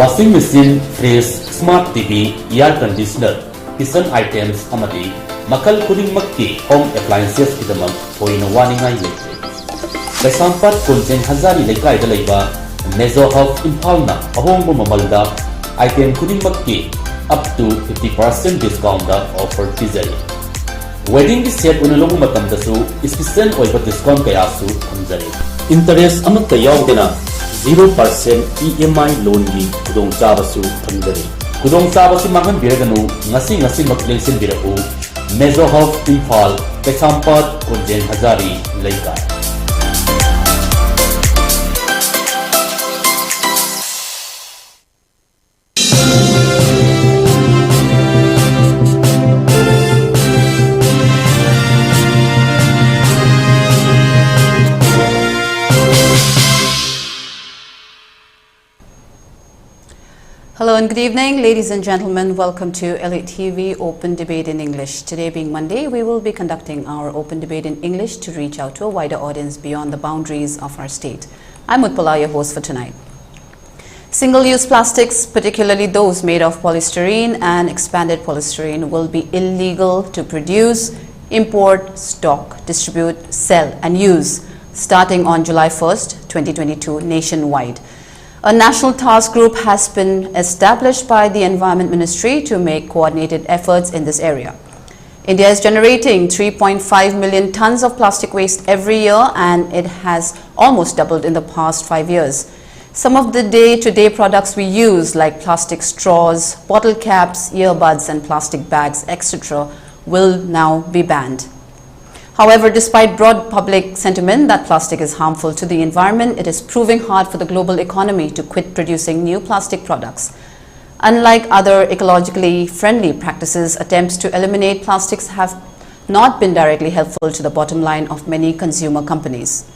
washing machine, fridge, smart TV, air conditioner, kitchen items amadi makal khudingmakki home appliances kidamak thoina waningai leite. Kaisampat Konsen Hazari Lekai Dalaiba Mezo Hub Impalna ahongbo mamalda item khudingmakki up to 50% discount da offer pizari. Wedding set unalong matamdasu special oiba discount kaya su thamjari. Interest amatta yaudena 0% EMI loan gi kudong chabasu thamjari. Kudong chabasi mahan biraganu ngasi maklelsin birahu Mezo Hub Impal Kaisampat Konsen Hazari Lekai. Hello and good evening, ladies and gentlemen. Welcome to Elite TV Open Debate in English. Today being Monday, we will be conducting our open debate in English to reach out to a wider audience beyond the boundaries of our state. I'm Utpala, your host for tonight. Single-use plastics, particularly those made of polystyrene and expanded polystyrene, will be illegal to produce, import, stock, distribute, sell and use starting on July 1st, 2022 nationwide. A national task group has been established by the Environment Ministry to make coordinated efforts in this area. India is generating 3.5 million tons of plastic waste every year, and it has almost doubled in the past 5 years. Some of the day-to-day products we use, like plastic straws, bottle caps, earbuds and plastic bags, etc., will now be banned. However, despite broad public sentiment that plastic is harmful to the environment, it is proving hard for the global economy to quit producing new plastic products. Unlike other ecologically friendly practices, attempts to eliminate plastics have not been directly helpful to the bottom line of many consumer companies.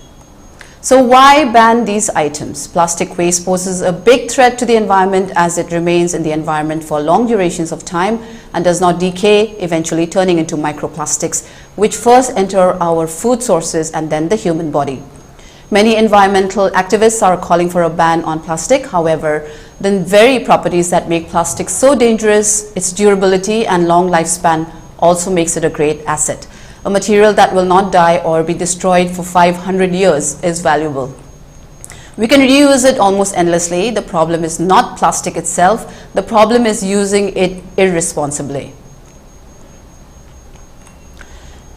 So why ban these items? Plastic waste poses a big threat to the environment as it remains in the environment for long durations of time and does not decay, eventually turning into microplastics, which first enter our food sources and then the human body. Many environmental activists are calling for a ban on plastic. However, the very properties that make plastic so dangerous, its durability and long lifespan, also makes it a great asset. A material that will not die or be destroyed for 500 years is valuable. We can reuse it almost endlessly. The problem is not plastic itself. The problem is using it irresponsibly.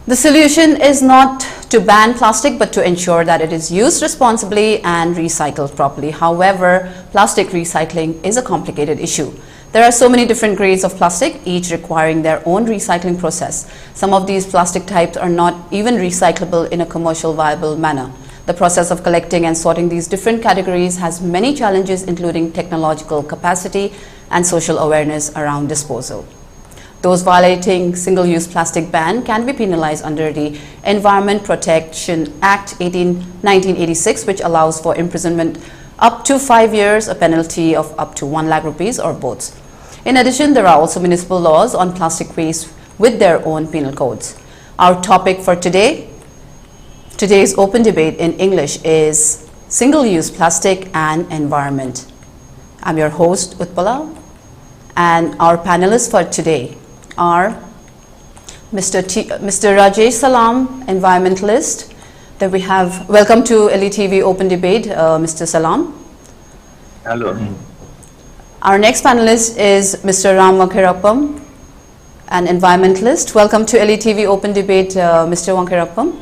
The solution is not to ban plastic, but to ensure that it is used responsibly and recycled properly. However, plastic recycling is a complicated issue. There are so many different grades of plastic, each requiring their own recycling process. Some of these plastic types are not even recyclable in a commercial viable manner. The process of collecting and sorting these different categories has many challenges, including technological capacity and social awareness around disposal. Those violating single-use plastic ban can be penalized under the Environment Protection Act 1986, which allows for imprisonment up to 5 years, a penalty of up to 1 lakh rupees or both. In addition, there are also municipal laws on plastic waste with their own penal codes. Our topic for today's open debate in English is single-use plastic and environment. I'm your host, Utpala, and our panelists for today are Mr. Rajesh Salam, environmentalist. Then we have, welcome to ELITETV Open Debate, Mr. Salam. Hello. Our next panelist is Mr. Wangkheirakpam, an environmentalist. Welcome to ELITETV Open Debate, Mr. Wangkheirakpam.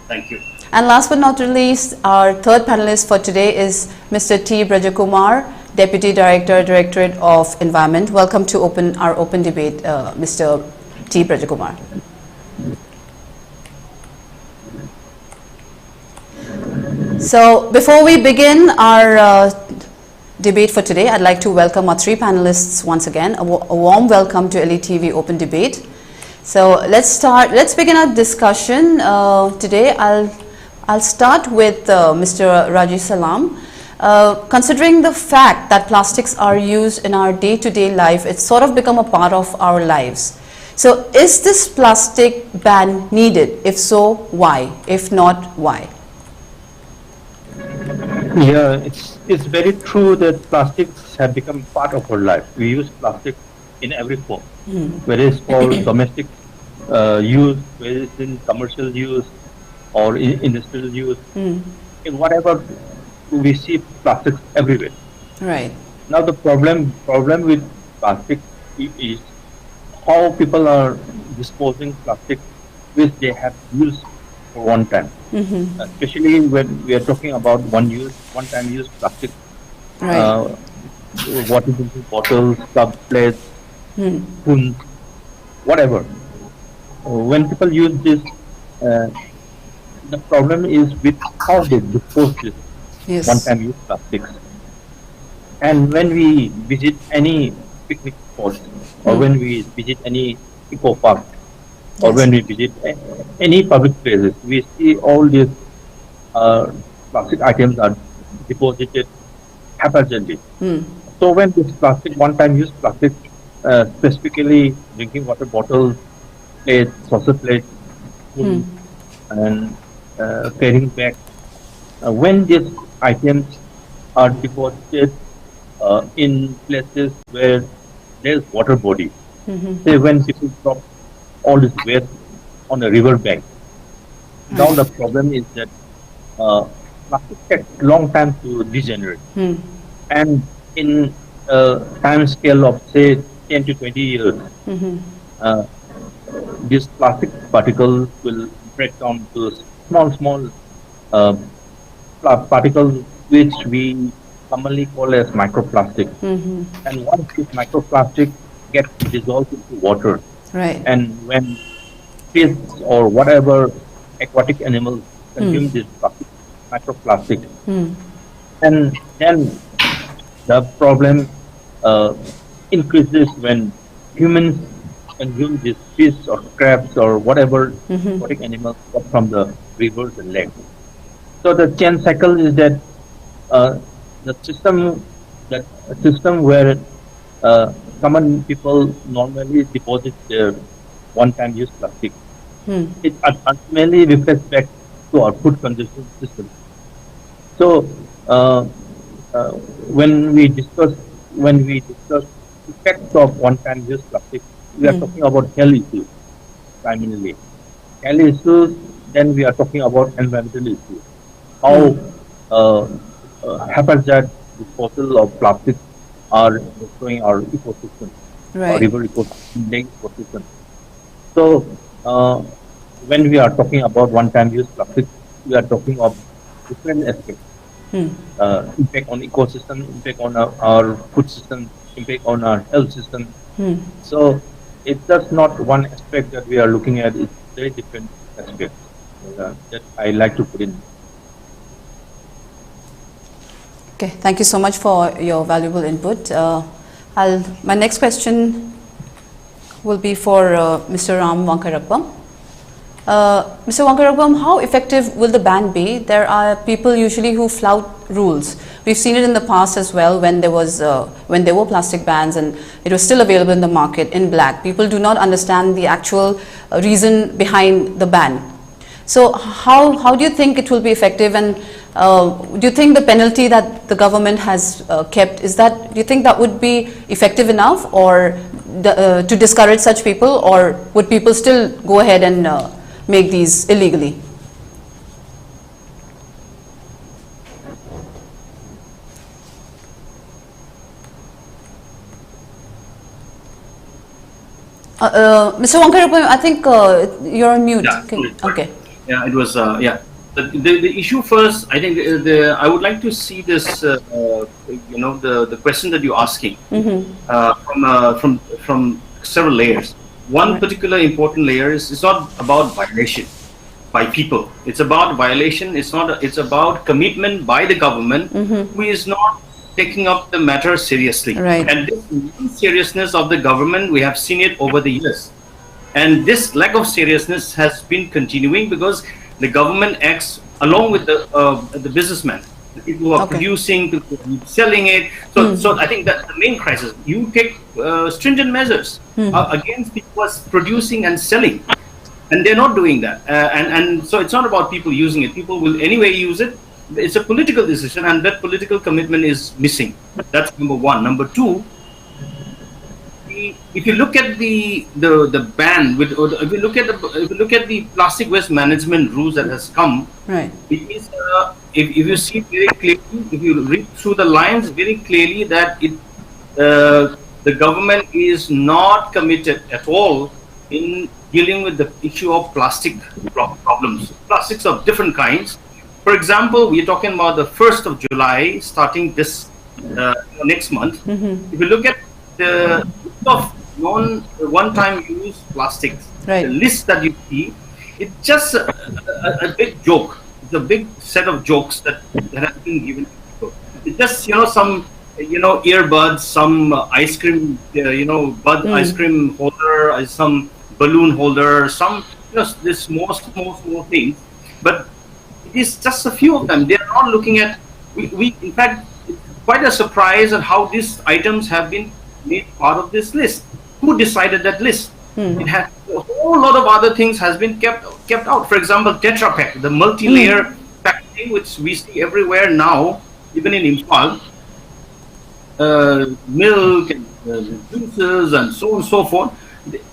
Thank you. And last but not least, our third panelist for today is Mr. T. Brajakumar, Deputy Director, Directorate of Environment. Welcome to our open debate, Mr. T. Brajakumar. So before we begin our debate for today, I'd like to welcome our three panelists once again. A warm welcome to ELITETV Open Debate. So let's begin our discussion. Today I'll start with Mr. Rajesh Salam. Considering the fact that plastics are used in our day-to-day life, it's sort of become a part of our lives. So is this plastic ban needed? If so, why? If not, why? Yeah, it's very true that plastics have become part of our life. We use plastic in every form, whether it's for domestic use, whether it's in commercial use or in industrial use. In whatever, we see plastics everywhere. Right. Now the problem with plastic is how people are disposing plastic which they have used for one time. Especially when we are talking about one-time use plastic. Right. Water drinking bottles, cup, plates, spoons, whatever. When people use this, the problem is with how they dispose this Yes. one-time use plastics. And when we visit any picnic spot, or when we visit any eco park, or Yes. when we visit any public places, we see all these plastic items are deposited haphazardly. So when this plastic, one-time use plastic, specifically drinking water bottles, plates, saucer plates, and carrying bags, when these items are deposited in places where there's water body, say when people drop all this waste on a river bank, now the problem is that plastic takes a long time to degenerate. And in a time scale of say 10 to 20 years, these plastic particles will break down to small particles which we commonly call as microplastic. And once this microplastic gets dissolved into water, Right. and when fish or whatever aquatic animals consume this microplastic, and then the problem increases when humans consume this fish or crabs or whatever aquatic animals got from the rivers and lakes. So the chain cycle is that the system where common people normally deposit their one-time use plastic, it ultimately reflects back to our food consumption system. So when we discuss effects of one-time use plastic, we are talking about health issues primarily. Health issues, then we are talking about environmental issues. How haphazard disposal of plastic are destroying our ecosystem, our Right. river ecosystem, lake ecosystem. So when we are talking about one-time use plastic, we are talking of different aspects. Impact on ecosystem, impact on our food system, impact on our health system. So it's just not one aspect that we are looking at, it's very different aspects that I like to put in. Okay, thank you so much for your valuable input. My next question will be for Mr. Wangkheirakpam. Mr. Wangkheirakpam, how effective will the ban be? There are people usually who flout rules. We've seen it in the past as well when there were plastic bans and it was still available in the market in black. People do not understand the actual reason behind the ban. So how do you think it will be effective, and do you think the penalty that the government has kept, do you think that would be effective enough, or to discourage such people, or would people still go ahead and make these illegally? Mr. Wangkheirakpam, I think you're on mute. Yeah, Okay. Yeah, it was. Yeah, the issue first. I think I would like to see this. The question that you're asking from several layers. One particular important layer is it's not about violation by people. It's about violation. It's not. It's about commitment by the government, who is not taking up the matter seriously. Right. And this seriousness of the government, we have seen it over the years. And this lack of seriousness has been continuing because the government acts along with the businessmen, the people who are producing, people who are selling it. So I think that's the main crisis. You take stringent measures against people who are producing and selling, and they're not doing that. And so it's not about people using it. People will anyway use it. it's a political decision, and that political commitment is missing. That's number one. Number two, if you look at the ban with, or if you look at the plastic waste management rules that has come, Right. it is if you see very clearly, if you read through the lines very clearly, that the government is not committed at all in dealing with the issue of plastic problems. Plastics of different kinds. For example, we are talking about the 1st of July, starting this next month. If you look at the list of one-time use plastics, Right. the list that you see, it's just a big joke. It's a big set of jokes that has been given to people. It's just, some, earbuds, some ice cream, ice cream holder, some balloon holder, some, this small things. But it is just a few of them. They are not looking at, we in fact, it's quite a surprise at how these items have been made part of this list. Who decided that list? It has a whole lot of other things has been kept out. For example, Tetra Pak, the multi-layer packaging which we see everywhere now, even in Imphal, milk and juices and so on and so forth.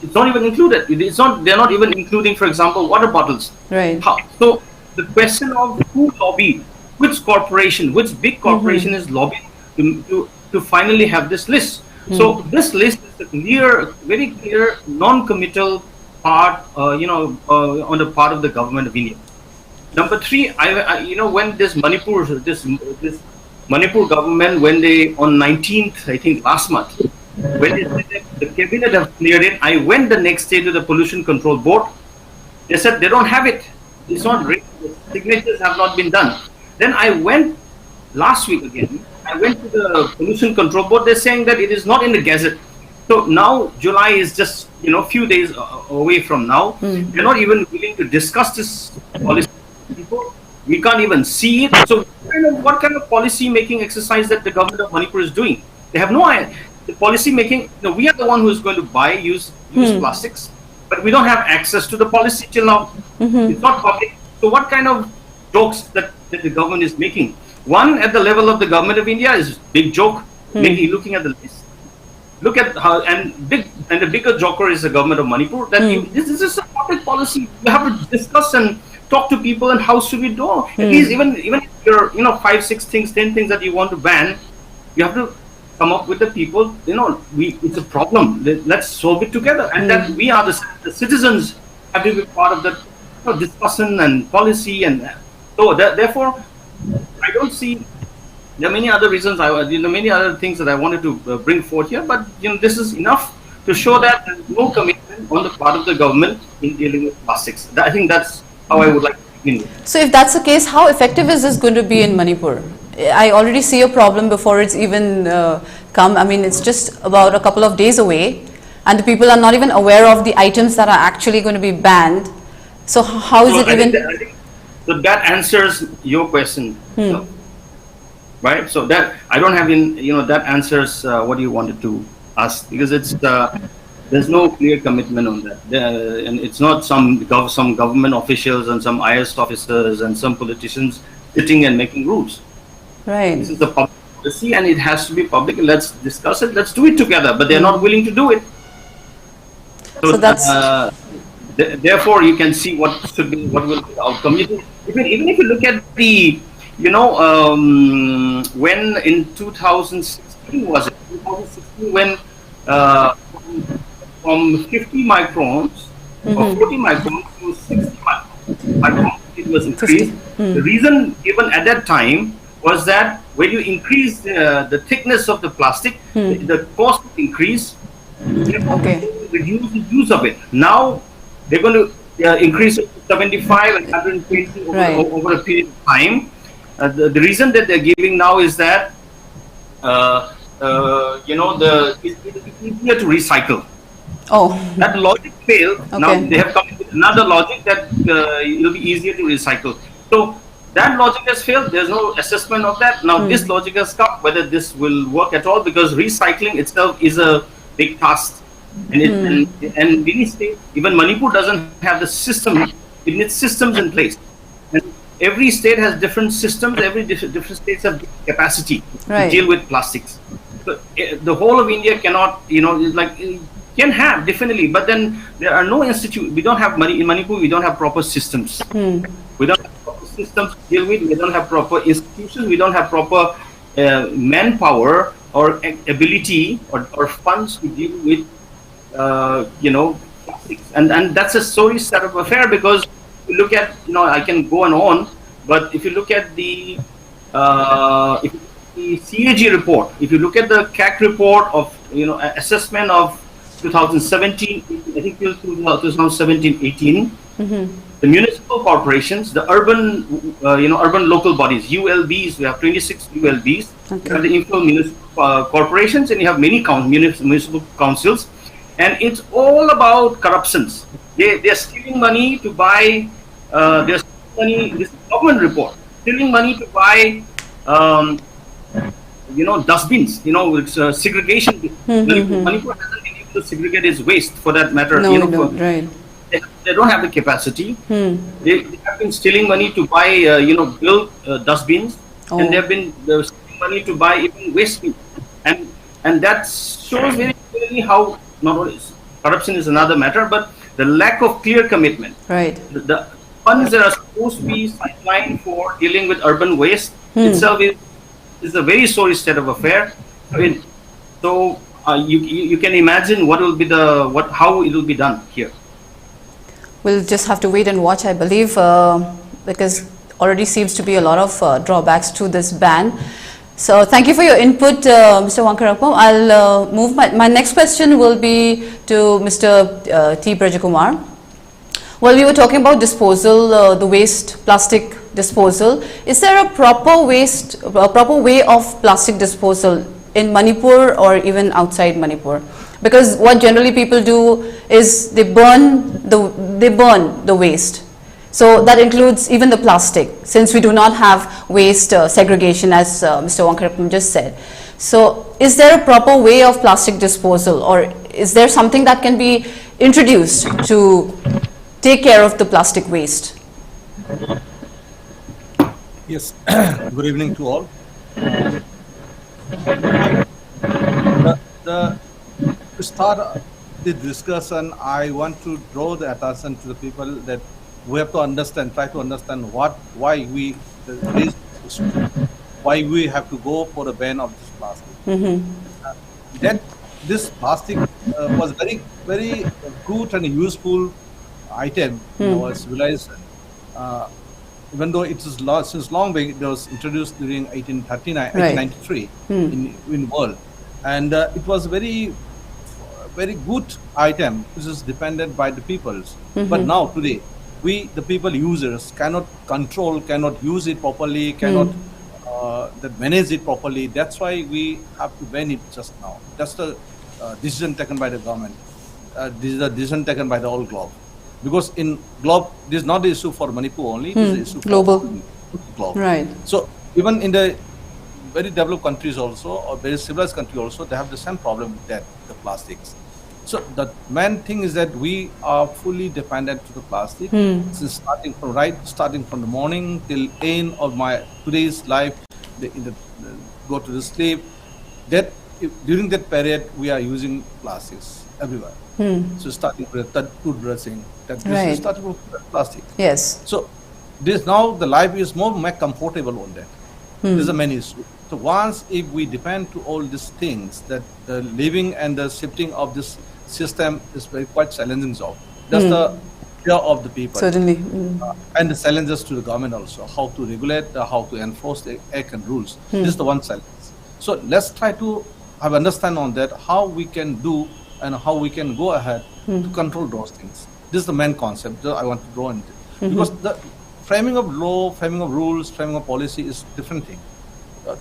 It's not even included. They're not even including, for example, water bottles. Right. So the question of who lobbied, which corporation, which big corporation is lobbying to finally have this list. So this list is a very clear non-committal part, on the part of the government of India. Number three, when this Manipur government, when they on 19th, I think last month, when they said that the cabinet have cleared it, I went the next day to the Pollution Control Board. They said they don't have it. It's not ready. The signatures have not been done. Then I went last week again. I went to the Pollution Control Board. They're saying that it is not in the Gazette. So now July is just few days away from now. They're not even willing to discuss this policy. We can't even see it. So what kind of policy making exercise that the government of Manipur is doing? They have no idea. The policy making. We are the one who is going to use plastics, but we don't have access to the policy till now. It's not public. So what kind of jokes that the government is making? One, at the level of the government of India, is big joke, looking at the list. Look at how, and the bigger joker is the government of Manipur. That this is a public policy. You have to discuss and talk to people, and how should we do? At least even if you're 5, 6 things, 10 things that you want to ban, you have to come up with the people. It's a problem. Let's solve it together, and that we are the citizens have to be part of the discussion and policy, and so therefore. I don't see. There are many other reasons. Many other things that I wanted to bring forth here, but this is enough to show that there is no commitment on the part of the government in dealing with plastics. I think that's how I would like to begin with. So if that's the case, how effective is this going to be in Manipur? I already see a problem before it's even come. I mean, it's just about a couple of days away, and the people are not even aware of the items that are actually going to be banned. So how is it even? So that answers your question, right? So that I don't have that answers what you wanted to ask, because it's there's no clear commitment on that, and it's not some government officials and some IS officers and some politicians sitting and making rules. Right. This is the public policy, and it has to be public. Let's discuss it. Let's do it together. But they're not willing to do it. So that's. Therefore, you can see what will be the outcome. Even if you look at the, when in 2016 was it? 2016 when from 50 microns or 40 microns to 60 microns, it was increased. The reason given at that time was that when you increase the thickness of the plastic, the cost will increase. Reduce the use of it. Now they're going to increase it to 75 and 120 over a period of time. The reason that they're giving now is that it's easier to recycle. That logic failed. Now they have come up with another logic that it'll be easier to recycle. So that logic has failed. There's no assessment of that. Now this logic has come, whether this will work at all, because recycling itself is a big task. And many states, even Manipur doesn't have the system, it needs systems in place. And every state has different systems. Every different states have capacity Right. to deal with plastics. So, the whole of India cannot, can have definitely, but then there are no institute. We don't have money in Manipur. We don't have proper systems. We don't have proper systems to deal with. We don't have proper institutions. We don't have proper manpower or ability or funds to deal with, plastics. And that's a sorry set of affair, because if you look at, I can go on, but if you look at the CAG report, if you look at the CAC report of, assessment of 2017, I think till 2017-18, the municipal corporations, the urban, urban local bodies, ULBs, we have 26 ULBs. Okay. You have the info municipal corporations, and you have many municipal councils, and it's all about corruptions. They're stealing money to buy. They're stealing money. This government report, stealing money to buy. Dustbins. It's segregation. Manipur hasn't been able to segregate its waste, for that matter. No, right. They don't have the capacity. They have been stealing money to buy, build dustbins, and they've been stealing money to buy even waste bin. And that shows very clearly how not only corruption is another matter, but the lack of clear commitment. Right. The funds that are supposed to be sidelined for dealing with urban waste itself is a very sorry state of affair. So you can imagine what will be how it will be done here. We'll just have to wait and watch, I believe, because already seems to be a lot of drawbacks to this ban. So thank you for your input, Mr. Wangkheirakpam. I'll move. My next question will be to Mr. T. Brajakumar. Well, we were talking about disposal, the waste plastic disposal. Is there a proper way of plastic disposal in Manipur or even outside Manipur? Because what generally people do is they burn the waste. So that includes even the plastic, since we do not have waste segregation, as Mr. Wangkheirakpam just said. So is there a proper way of plastic disposal, or is there something that can be introduced to take care of the plastic waste? Yes, good evening to all. To start the discussion, I want to draw the attention to the people that we have to understand, try to understand why we have to go for the ban of this plastic. That this plastic was very, very good and useful item in our civilization. Even though it is since long back, it was introduced during 1893 in world, and it was very good item which is depended by the peoples. But now today, we the people users cannot control, cannot use it properly, cannot manage it properly. That's why we have to ban it just now. That's the decision taken by the government. This is the decision taken by the whole globe. Because in globe, this is not the issue for Manipur only, this is the issue global. For globe. Right. So even in the very developed countries also, or very civilized country also, they have the same problem with that, the plastics. So the main thing is that we are fully dependent to the plastic. Since starting from the morning till end of my today's life, go to the sleep. During that period, we are using plastics everywhere. So starting with the toothbrushing, this is starting with plastic. Yes. So this now the life is more comfortable on that. There's a main issue. So once if we depend to all these things, that the living and the shifting of this system is quite challenging job. That's the fear of the people. Certainly. And the challenges to the government also, how to regulate, how to enforce the act and rules. This is the one challenge. So let's try to have understand on that, how we can do and how we can go ahead to control those things. This is the main concept that I want to draw into. Because the framing of law, framing of rules, framing of policy is different thing.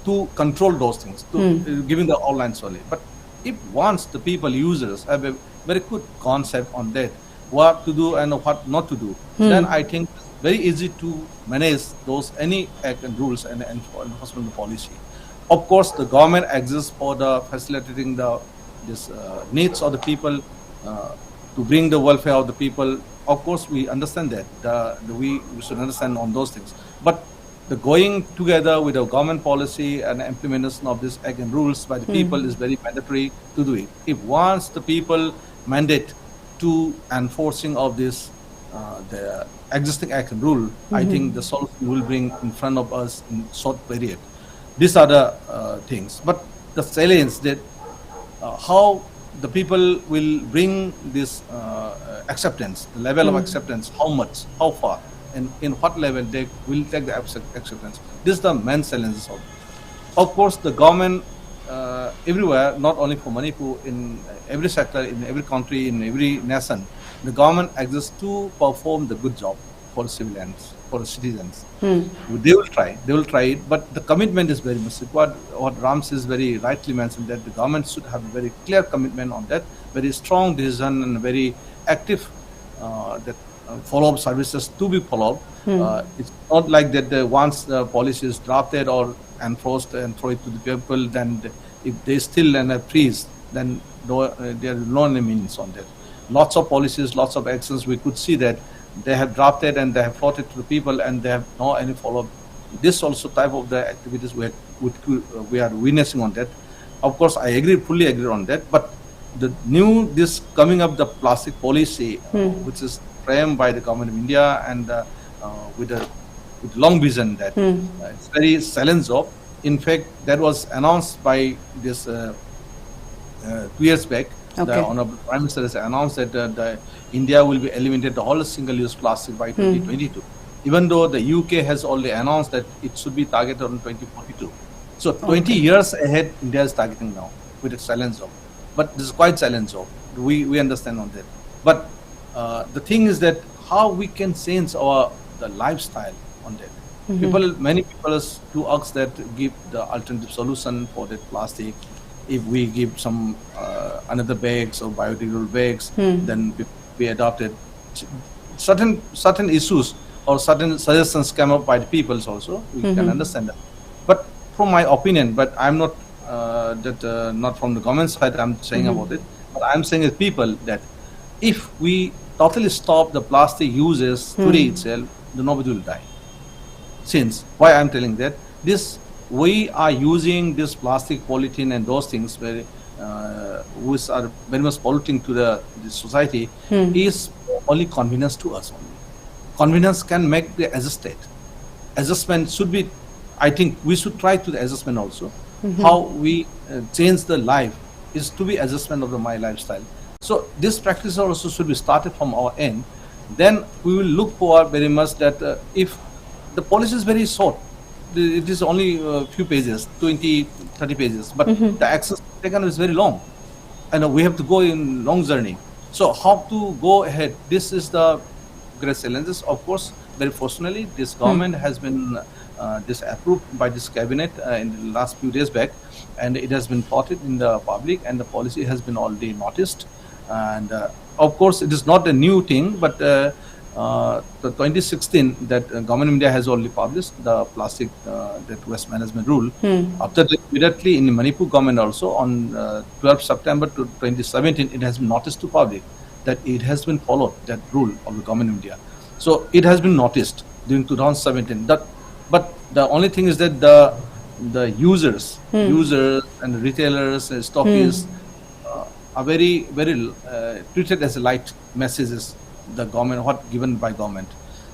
To control those things, to giving the outlines only. But if once the people, users, have a very good concept on that, what to do and what not to do, then I think it's very easy to manage those any act and rules and enforcement policy. Of course, the government exists for the facilitating the needs of the people, to bring the welfare of the people of course, we understand that. We should understand on those things. But the going together with a government policy and implementation of this act and rules by the people is very mandatory to do it. If once the people mandate to enforcing of this, the existing act and rule, I think the solution will bring in front of us in short period. These are the things. But the challenge that how the people will bring this acceptance, the level of acceptance, how much, how far, and in what level they will take the acceptance. This is the main challenges of course, the government everywhere, not only for Manipur, in every sector, in every country, in every nation, the government exists to perform the good job for civilians, for the citizens. They will try it, but the commitment is very much required. What Rams is very rightly mentioned, that the government should have a very clear commitment on that, very strong decision and very active that follow-up services to be followed. It's not like that once the policy is drafted or enforced and throw it to the people, then if they still freeze, then there are no means on that. Lots of policies, lots of actions, we could see that they have drafted and they have floated to the people and they have no any follow-up. This also type of the activities we are witnessing on that. Of course, I fully agree on that, but this coming up the plastic policy, which is framed by the government of India and with long vision, that it's very silent job. In fact, that was announced by this 2 years back. Okay. The Honorable Prime Minister has announced that India will be eliminated the whole single-use plastic by 2022. Even though the UK has already announced that it should be targeted on 2042. So 20 years ahead, India is targeting now with a silent job. But this is quite silent job. We understand on that. But the thing is that how we can change the lifestyle on that. Many people to ask that give the alternative solution for that plastic. If we give some another bags or biodegradable bags, then we adopted certain issues or certain suggestions come up by the peoples also. We can understand that. But from my opinion, but I'm not not from the government side I'm saying about it, but I'm saying as people that if we totally stop the plastic uses today itself, then nobody will die. Since, why I'm telling that, we are using this plastic, polythene and those things which are very much polluting to the society is only convenience to us only. Convenience can make the adjustment should be, I think we should try to the adjustment also. How we change the life is to be adjustment of my lifestyle. So this practice also should be started from our end. Then we will look for very much that if the policy is very short, it is only a few pages, 20, 30 pages, but the access taken is very long. And we have to go in long journey. So how to go ahead? This is the great challenges. Of course, very fortunately, this government has been disapproved by this cabinet in the last few days back, and it has been plotted in the public, and the policy has been already noticed. And of course, it is not a new thing, but the 2016 that government of India has already published the plastic that waste management rule. After that, immediately in Manipur government also on 12 September to 2017, it has been noticed to public that it has been followed, that rule of the government of India. So it has been noticed during 2017. But the only thing is that the users and retailers and stockists are very treated as light messages. The government, what given by government.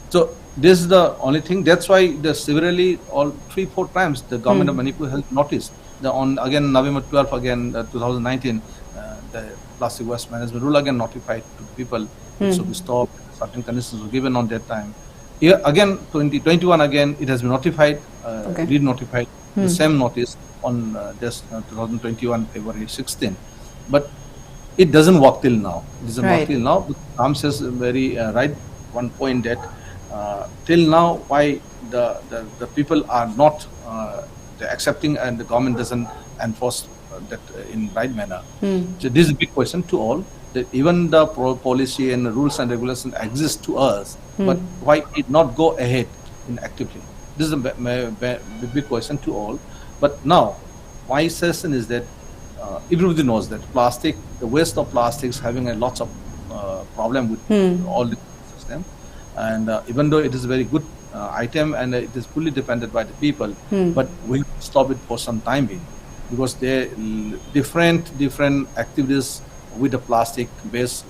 So this is the only thing. That's why severally, all 3-4 times the government of Manipur has noticed. On again November 12 again 2019, the plastic waste management rule again notified to people. It should be stopped. Certain conditions were given on that time. Here again 2021 again it has been notified, re-notified the same notice on 2021 February 16. But it doesn't work till now. It doesn't work till now. Ram says very right one point that till now why the people are not accepting and the government doesn't enforce that in right manner. So this is a big question to all. That even the policy and the rules and regulations exist to us, but why it not go ahead in actively? This is a big question to all. But now my suggestion is that everybody knows that the waste of plastics having a lots of problem with all the affects them. And even though it is a very good item and it is fully dependent by the people, but we stop it for some time being, because there different activities with the plastic based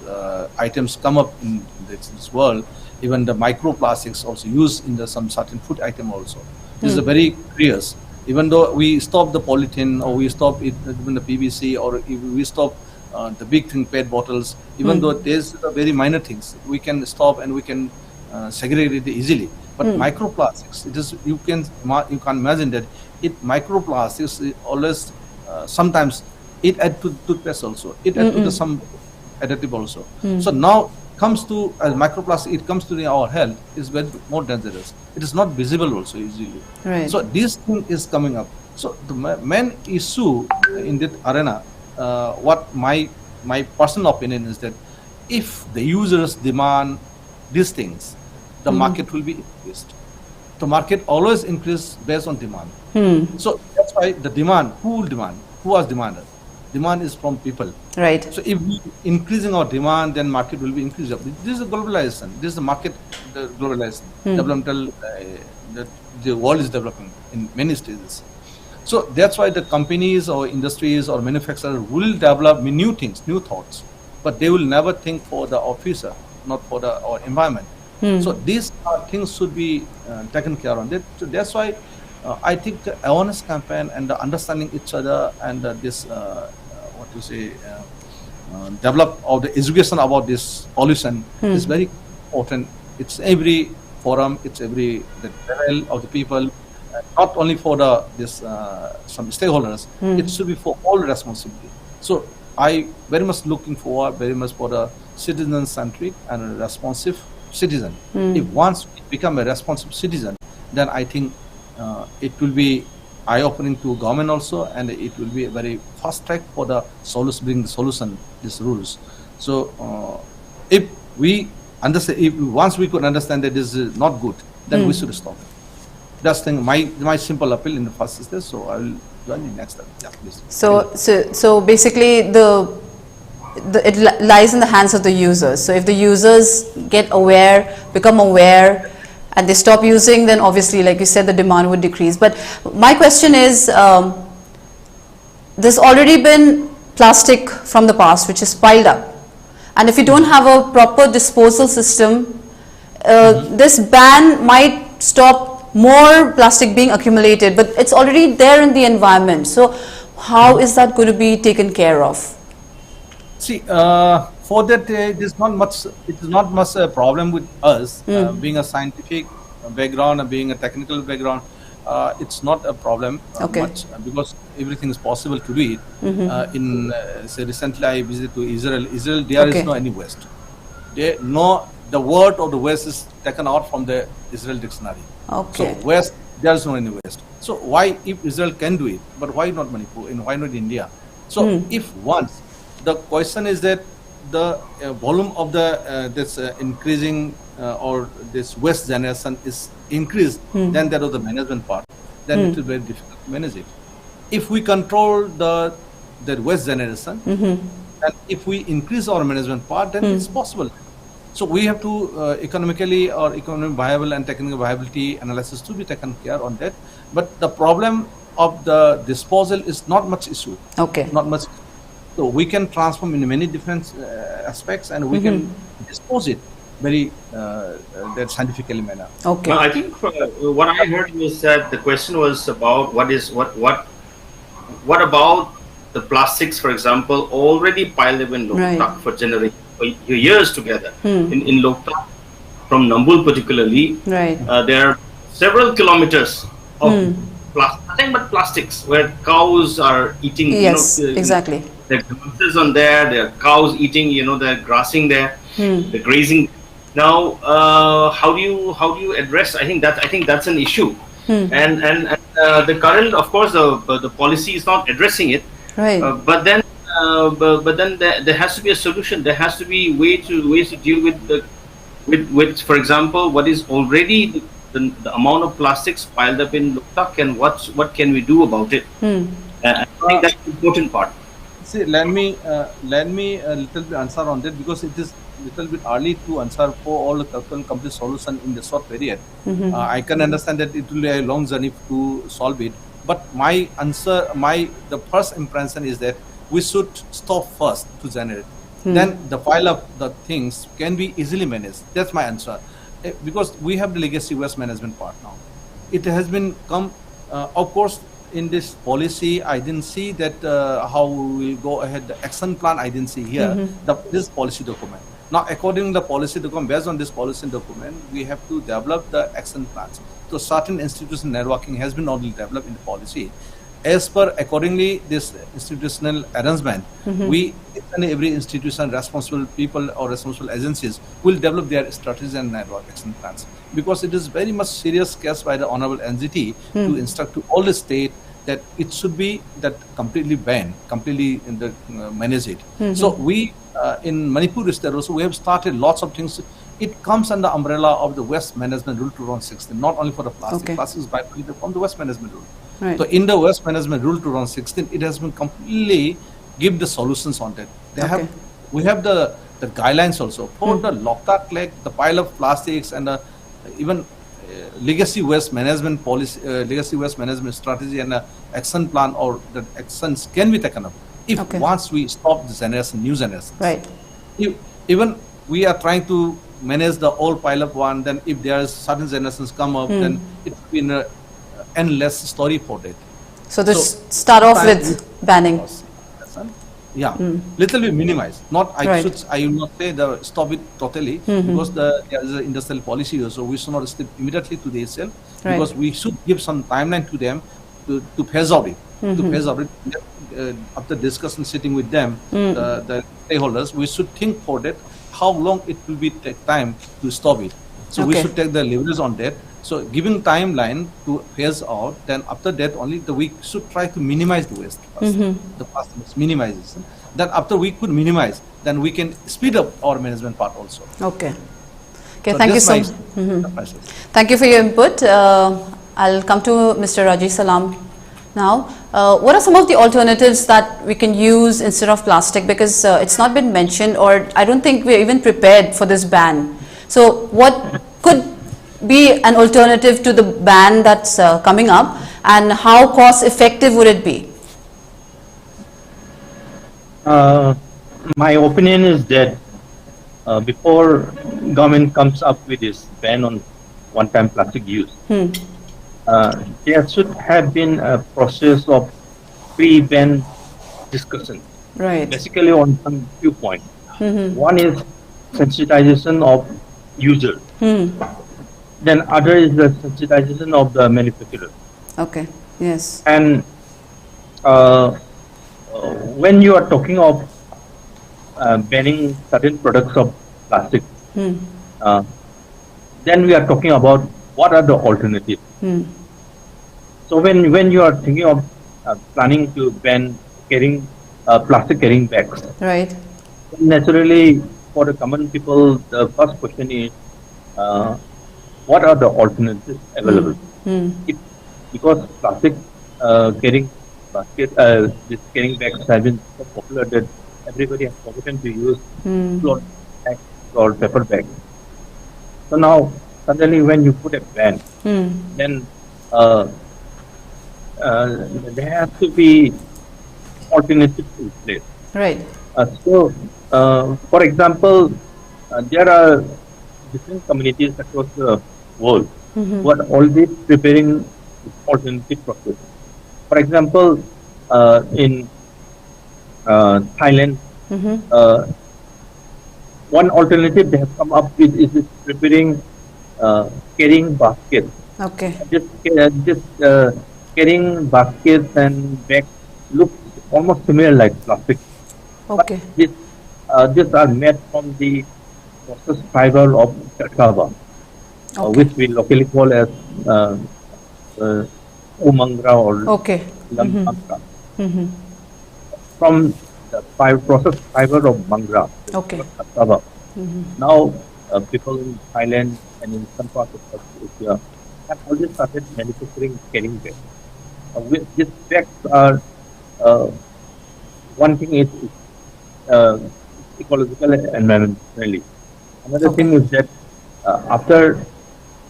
items come up in this world. Even the microplastics also used in some certain food item also. This is a very curious. Even though we stop the polythene, or we stop it, even the PVC, or if we stop the big thing, PET bottles, even though there's very minor things, we can stop and we can segregate it easily. But microplastics, it is, you can imagine that microplastics is always sometimes it add to toothpaste also, it add to some additive also. So now comes to microplastic, it comes to our health, is very more dangerous. It is not visible also easily. Right. So this thing is coming up. So the main issue in that arena, what my personal opinion is that if the users demand these things, the market will be increased. The market always increases based on demand. So that's why the demand, who will demand? Who was demanded? Demand is from people. Right. So if we increasing our demand, then market will be increased. This is a globalization. This is the market globalization. Developmental, the world is developing in many stages. So that's why the companies or industries or manufacturers will develop new things, new thoughts, but they will never think for the officer, not for our environment. So these things should be taken care of. So that's why I think the awareness campaign and the understanding each other and this develop of the education about this pollution is very important. It's every forum, it's every the level of the people, not only for some stakeholders. It should be for all responsibility. So I very much looking forward very much for the citizen-centric and a responsive citizen. If once we become a responsive citizen, then I think it will be eye-opening to government also, and it will be a very fast track for the solution, bring the solution, these rules. So if we understand, once we could understand that this is not good, then we should stop it. That's my simple appeal in the first stage. So I will join in next time. Yeah, please. So basically it lies in the hands of the users. So if the users get aware, become aware, and they stop using, then obviously, like you said, the demand would decrease. But my question is, there's already been plastic from the past which is piled up, and if you don't have a proper disposal system, this ban might stop more plastic being accumulated, but it's already there in the environment. So how is that going to be taken care of? See, for that, it is not much a problem with us, being a scientific background and being a technical background. It's not a problem much, because everything is possible to do it. Say recently I visited to Israel. There is no any waste. The word of the waste is taken out from the Israel dictionary. So waste, there is no any waste. So why, if Israel can do it, but why not Manipur and why not India? So if once the question is that the volume of this increasing or this waste generation is increased, then that was the management part. Then it is very difficult to manage it. If we control the waste generation, and if we increase our management part, then it's possible. So we have to economically or economic viable and technical viability analysis to be taken care on that. But the problem of the disposal is not much issue. Not much. So we can transform in many different aspects, and we can dispose it very that scientifically manner. Well, I think what I heard was that the question was about what about the plastics, for example, already piled up in Loktak for generations, for years together. In Loktak, from Nambul particularly, there are several kilometers of nothing but plastics where cows are eating. Yes, exactly. There are grasses on there are cows eating, they're grassing there, they're grazing. Now, how do you address? I think that's an issue, and the current, of course, the policy is not addressing it. But then there has to be a solution. There has to be ways to deal with, for example, what is already the amount of plastics piled up in Loktak, and what can we do about it? I think that's the important part. See, let me a little bit answer on that, because it is little bit early to answer for all the complete solution in the short period. I can understand that it will be a long journey to solve it. But my answer, the first impression is that we should stop first to generate. Then the pile of the things can be easily managed. That's my answer. Because we have the legacy waste management part now. It has been come, of course, in this policy, I didn't see that how we will go ahead. The action plan, I didn't see here. This policy document. Now, according to the policy document, based on this policy document, we have to develop the action plans. So, certain institutional networking has been already developed in the policy. As per accordingly, this institutional arrangement, we, each and every institution, responsible people or responsible agencies will develop their strategies and network action plans. Because it is very much serious case by the Honorable NGT to instruct to all the state that it should be that completely banned, completely in the manage it. So we in Manipur state also we have started lots of things. It comes under umbrella of the Waste Management Rule 2016, not only for the plastic. Okay. Plastic is by from the Waste Management Rule. Right. So in the Waste Management Rule 2016, it has been completely give the solutions on that. We have the guidelines also for the Loktak Lake, the pile of plastics, and even legacy waste management policy, legacy waste management strategy, and action plan or the actions can be taken up if once we stop the generation, new generation. Right. Even we are trying to manage the old pile of one. Then if there are certain generations come up, then it's been a endless story for that. So start off with banning. Yeah, little bit minimize. Not I will not say the stop it totally because there is an industrial policy also. We should not step immediately to the itself because we should give some timeline to them to phase out it. To phase out it after discussion sitting with them, the stakeholders, we should think for that how long it will be take time to stop it. So we should take the leverage on that. So giving timeline to phase out, then after that only we should try to minimize the waste first. The first is minimization. Then after we could minimize, then we can speed up our management part also. Okay. Okay, So thank you so much. Thank you for your input. I'll come to Mr. Rajesh Salam now. What are some of the alternatives that we can use instead of plastic? Because it's not been mentioned, or I don't think we're even prepared for this ban. So what could be an alternative to the ban that's coming up, and how cost effective would it be? My opinion is that before government comes up with this ban on one-time plastic use, there should have been a process of pre-ban discussion. Right. Basically on some few points. One is sensitization of user. Then other is the sensitization of the manufacturer. Okay. Yes. And when you are talking of banning certain products of plastic, then we are talking about what are the alternatives. So when you are thinking of planning to ban carrying plastic carrying bags, right? Naturally, for the common people, the first question is, what are the alternatives available? Because plastic carrying basket, this carrying bags have been so popular that everybody has forgotten to use cloth bags or paper bags. So now, suddenly when you put a ban, then there has to be alternatives in place. Right. For example, there are different communities across the world who are already preparing alternative processes. For example, in Thailand, one alternative they have come up with is preparing carrying baskets. Okay. Just carrying baskets and bags look almost similar like plastic. Okay. But these are made from the processed fiber of cassava, which we locally call as umangra or lampangra. From the processed fiber of mangra, cassava. Now, people in Thailand and in some parts of South Asia have already started manufacturing carrying bags. These bags are one thing is ecological and environmentally. Another Okay. thing is that after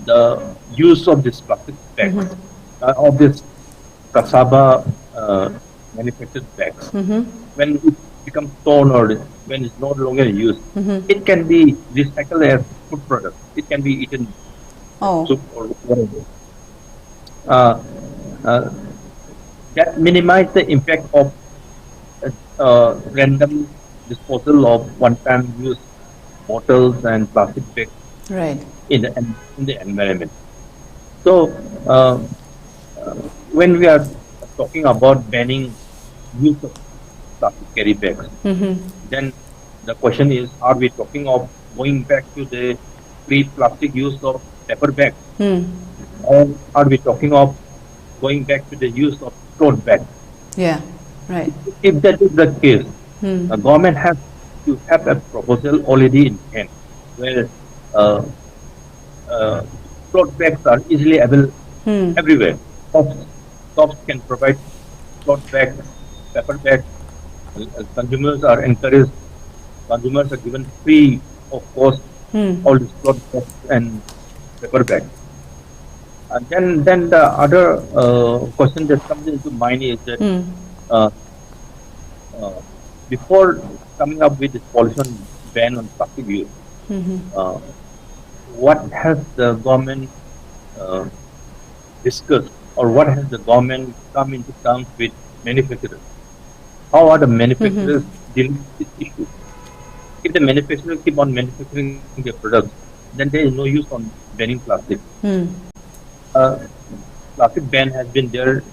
the use of this plastic bags, of this cassava manufactured bags, when it becomes torn or when it's no longer used, it can be recycled as food product. It can be eaten Oh, soup or whatever. Uh, uh, that minimize the impact of random disposal of one-time use bottles and plastic bags right. in the environment. So, uh, uh, when we are talking about banning use of plastic carry bags, then the question is: are we talking of going back to the pre-plastic use of paper bags, or are we talking of going back to the use of cloth bags? Yeah, right. If that is the case, the government has to have a proposal already in hand, where uh, uh, cloth bags are easily available everywhere. Shops, shops can provide cloth bags, paper bags. Consumers are encouraged. Consumers are given free of cost all these cloth bags and paper bags. And then the other question that comes into mind is that uh, uh, before coming up with this pollution ban on plastic use, uh, what has the government uh, discussed, or what has the government come into terms with manufacturers? How are the manufacturers dealing with this issue? If the manufacturers keep on manufacturing their products, then there is no use on banning plastic. Uh, Plastic ban has been there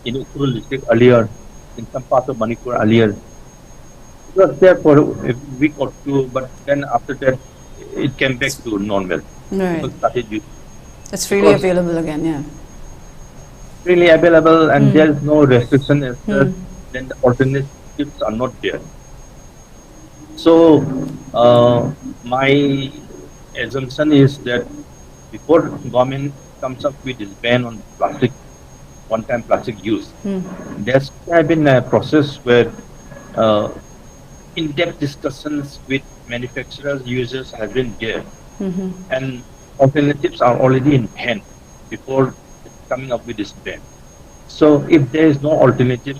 in Utpala district earlier, in some parts of Manipur earlier. It was there for a week or two, but then after that, it came back to normal. Right. People started using It's freely because- available again, yeah. freely available, and there is no restriction as such, then the alternatives are not there. So, my assumption is that before government comes up with this ban on plastic, one-time plastic use, there's been a process where uh, in-depth discussions with manufacturers, users have been there, and alternatives are already in hand before coming up with this ban. So, if there is no alternative,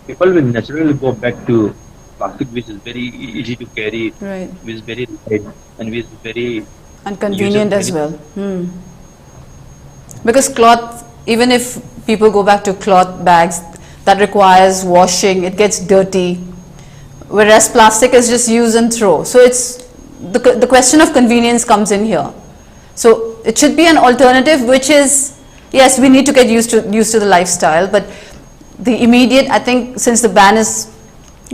people will naturally go back to plastic, which is very easy to carry, Right. which is very light, and which is very And convenient as user-friendly. well. Because cloth, even if people go back to cloth bags, that requires washing, it gets dirty. Whereas plastic is just use and throw. So it's the question of convenience comes in here. So it should be an alternative, which is, yes, we need to get used to the lifestyle, but the immediate, I think, since the ban is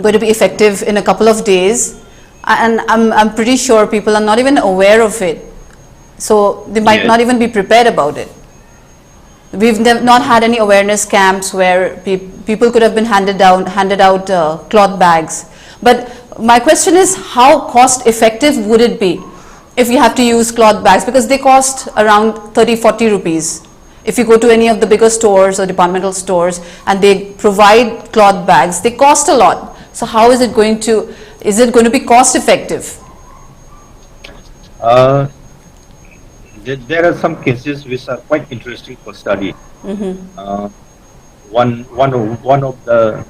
going to be effective in a couple of days, and I'm pretty sure people are not even aware of it, so they might Yes. not even be prepared about it. We've not had any awareness camps where people could have been handed out cloth bags. But my question is, how cost effective would it be if you have to use cloth bags, because they cost around 30-40 rupees. If you go to any of the bigger stores or departmental stores and they provide cloth bags, they cost a lot. So how is it going to be cost effective? There are some cases which are quite interesting for study. One of the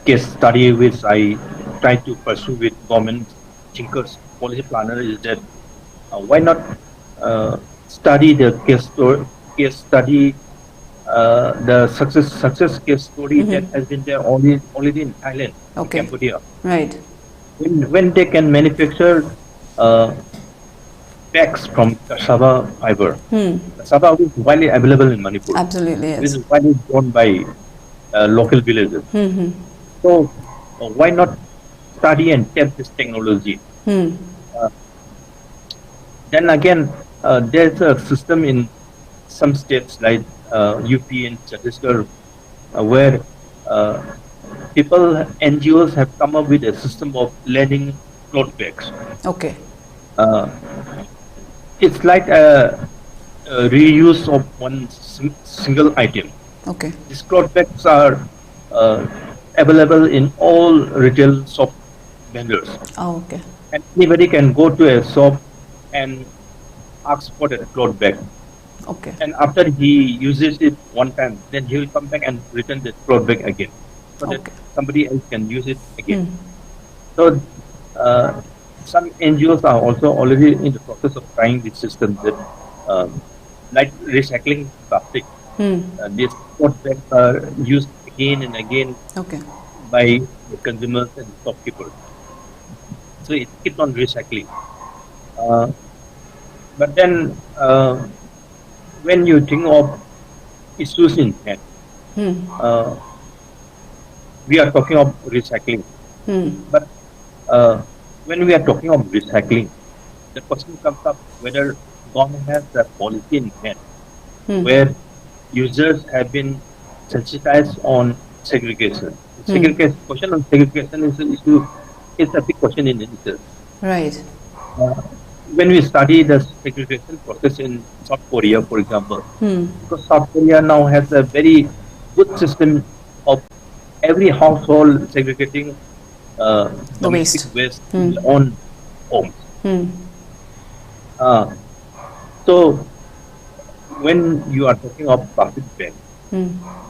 case study which I try to pursue with government thinkers, policy planner, is that why not study the case study, the success case story that has been there already in Thailand, Okay. in Cambodia. Right. When they can manufacture bags from cassava fiber. Cassava is widely available in Manipur. Absolutely, This yes. is widely grown by local villagers. So why not study and test this technology? Then again, there's a system in some states like UP and Chhattisgarh where people, NGOs have come up with a system of lending cloth bags. Okay. It's like a reuse of one single item. Okay. These cloth bags are available in all retail shops vendors. Oh, okay. And anybody can go to a shop and ask for a cloth bag. Okay. And after he uses it one time, then he will come back and return the cloth bag again, so that Okay. somebody else can use it again. So some NGOs are also already in the process of trying this system that, like recycling plastic. These cloth bags are used again and again Okay. by the consumers and shopkeepers. So it keeps on recycling. But then when you think of issues in hand, we are talking of recycling. But when we are talking of recycling, the question comes up whether government has a policy in hand where users have been sensitized on segregation. Segregation question on segregation is an issue. It's a big question in itself. Right. When we study the segregation process in South Korea, for example, because South Korea now has a very good system of every household segregating domestic waste in their own homes. So when you are talking of plastic bags,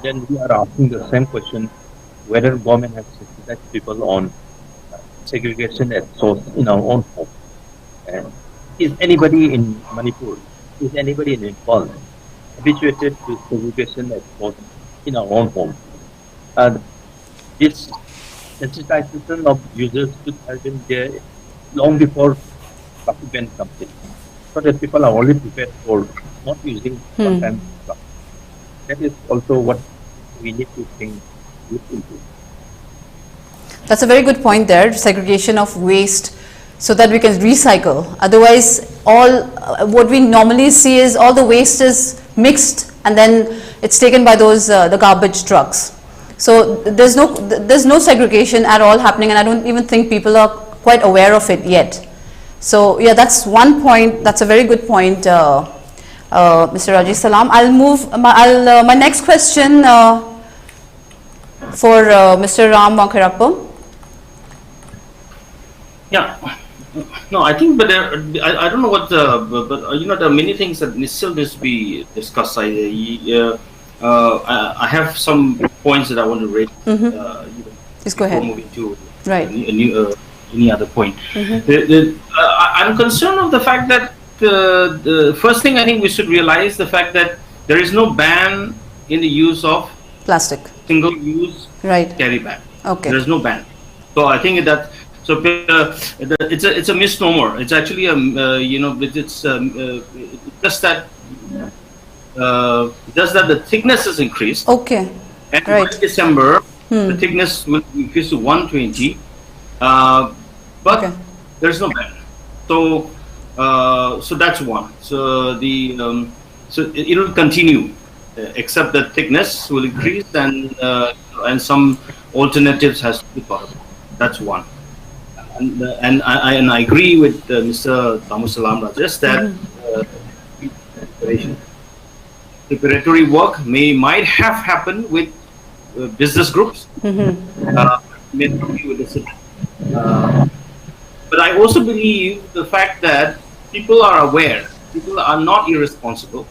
then we are asking the same question whether government has sensitized people on segregation at source in our own home. And is anybody in Manipur, is anybody in Nepal habituated to segregation at source in our own home? This sensitization of users should have been there long before plastic ban comes in, so that people are already prepared for not using one-time plastic. That is also what we need to look into. That's a very good point there, segregation of waste so that we can recycle. Otherwise, all what we normally see is all the waste is mixed and then it's taken by those the garbage trucks. So there's no segregation at all happening, and I don't even think people are quite aware of it yet. So yeah, that's one point. That's a very good point, Mr. Rajesh Salam. I'll move. My next question for Mr. Wangkheirakpam. Yeah, no, I think, but I don't know what, but you know, there are many things that still needs to be discussed. I have some points that I want to raise. Please go ahead. Before moving to Right. any other point. I'm concerned of the fact that the first thing I think we should realize the fact that there is no ban in the use of Plastic. single-use Right. carry bag. Okay. There is no ban. So I think that it's a misnomer. It's actually it's just that the thickness is increased. Okay. And Right. by December, the thickness will increase to 120. But Okay. there's no ban. So that's one. So it will continue, except the thickness will increase and some alternatives has to be thought of. That's one. And I agree with Mr. Salam Rajesh that preparatory work might have happened with business groups, may not be with the city. But I also believe the fact that people are aware, people are not irresponsible.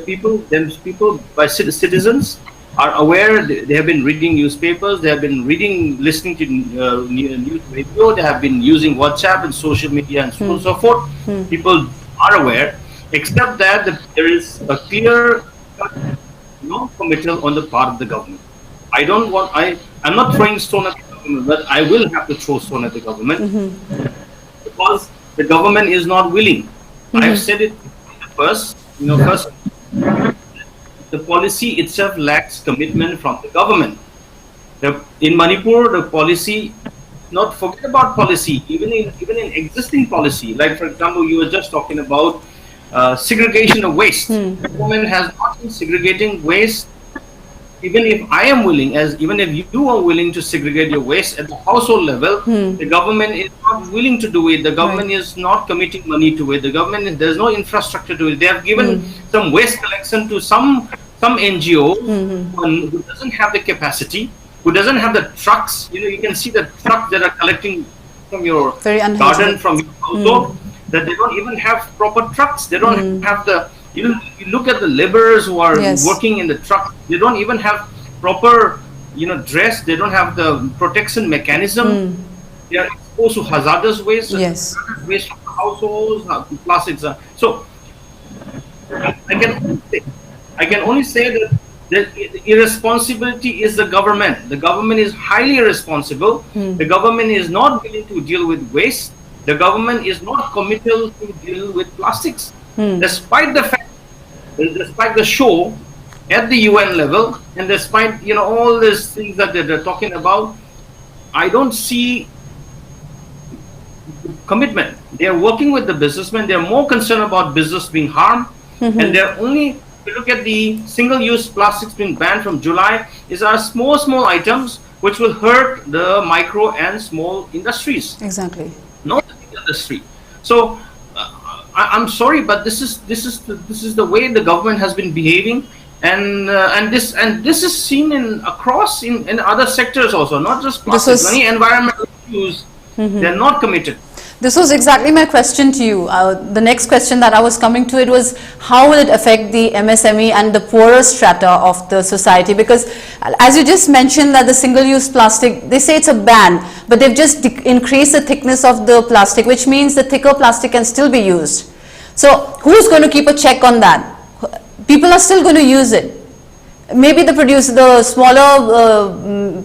People by citizens are aware. They have been reading newspapers. They have been listening to news radio. They have been using WhatsApp and social media and so on and so forth. People are aware, except that there is a clear non-committal on the part of the government. I'm not throwing stone at the government, but I will have to throw stone at the government because the government is not willing. I've said it first. The policy itself lacks commitment from the government. In Manipur, the policy, not forget about policy, even in existing policy, like for example, you were just talking about segregation of waste. The government has not been segregating waste. Even if I am willing, even if you are willing to segregate your waste at the household level, the government is not willing to do it. The government is not committing money to it. The government, there's no infrastructure to it. They have given some waste collection to some NGO who doesn't have the capacity. who doesn't have the trucks. You can see the trucks that are collecting from your Very garden, unhygienic. from your household, that they don't even have proper trucks. They don't have the, you look at the laborers who are Yes. working in the truck. They don't even have proper, dress. They don't have the protection mechanism. They are exposed to hazardous waste. Yes. Waste from households, plastics. So I can only say that the irresponsibility is the government. The government is highly irresponsible. The government is not willing to deal with waste. The government is not committed to deal with plastics. Despite the fact, despite the show at the UN level, and despite all these things that they're talking about, I don't see commitment. They are working with the businessmen. They are more concerned about business being harmed, and they're only. If you look at the single-use plastics being banned from July, these are small items which will hurt the micro and small industries, Exactly. not the big industry. So I'm sorry, but this is the way the government has been behaving, and this is seen in other sectors also, not just plastics. Many environmental issues, they're not committed. This was exactly my question to you. The next question that I was coming to, it was how will it affect the MSME and the poorer strata of the society? Because as you just mentioned that the single-use plastic, they say it's a ban, but they've just increased the thickness of the plastic, which means the thicker plastic can still be used. So who's going to keep a check on that? People are still going to use it. Maybe the smaller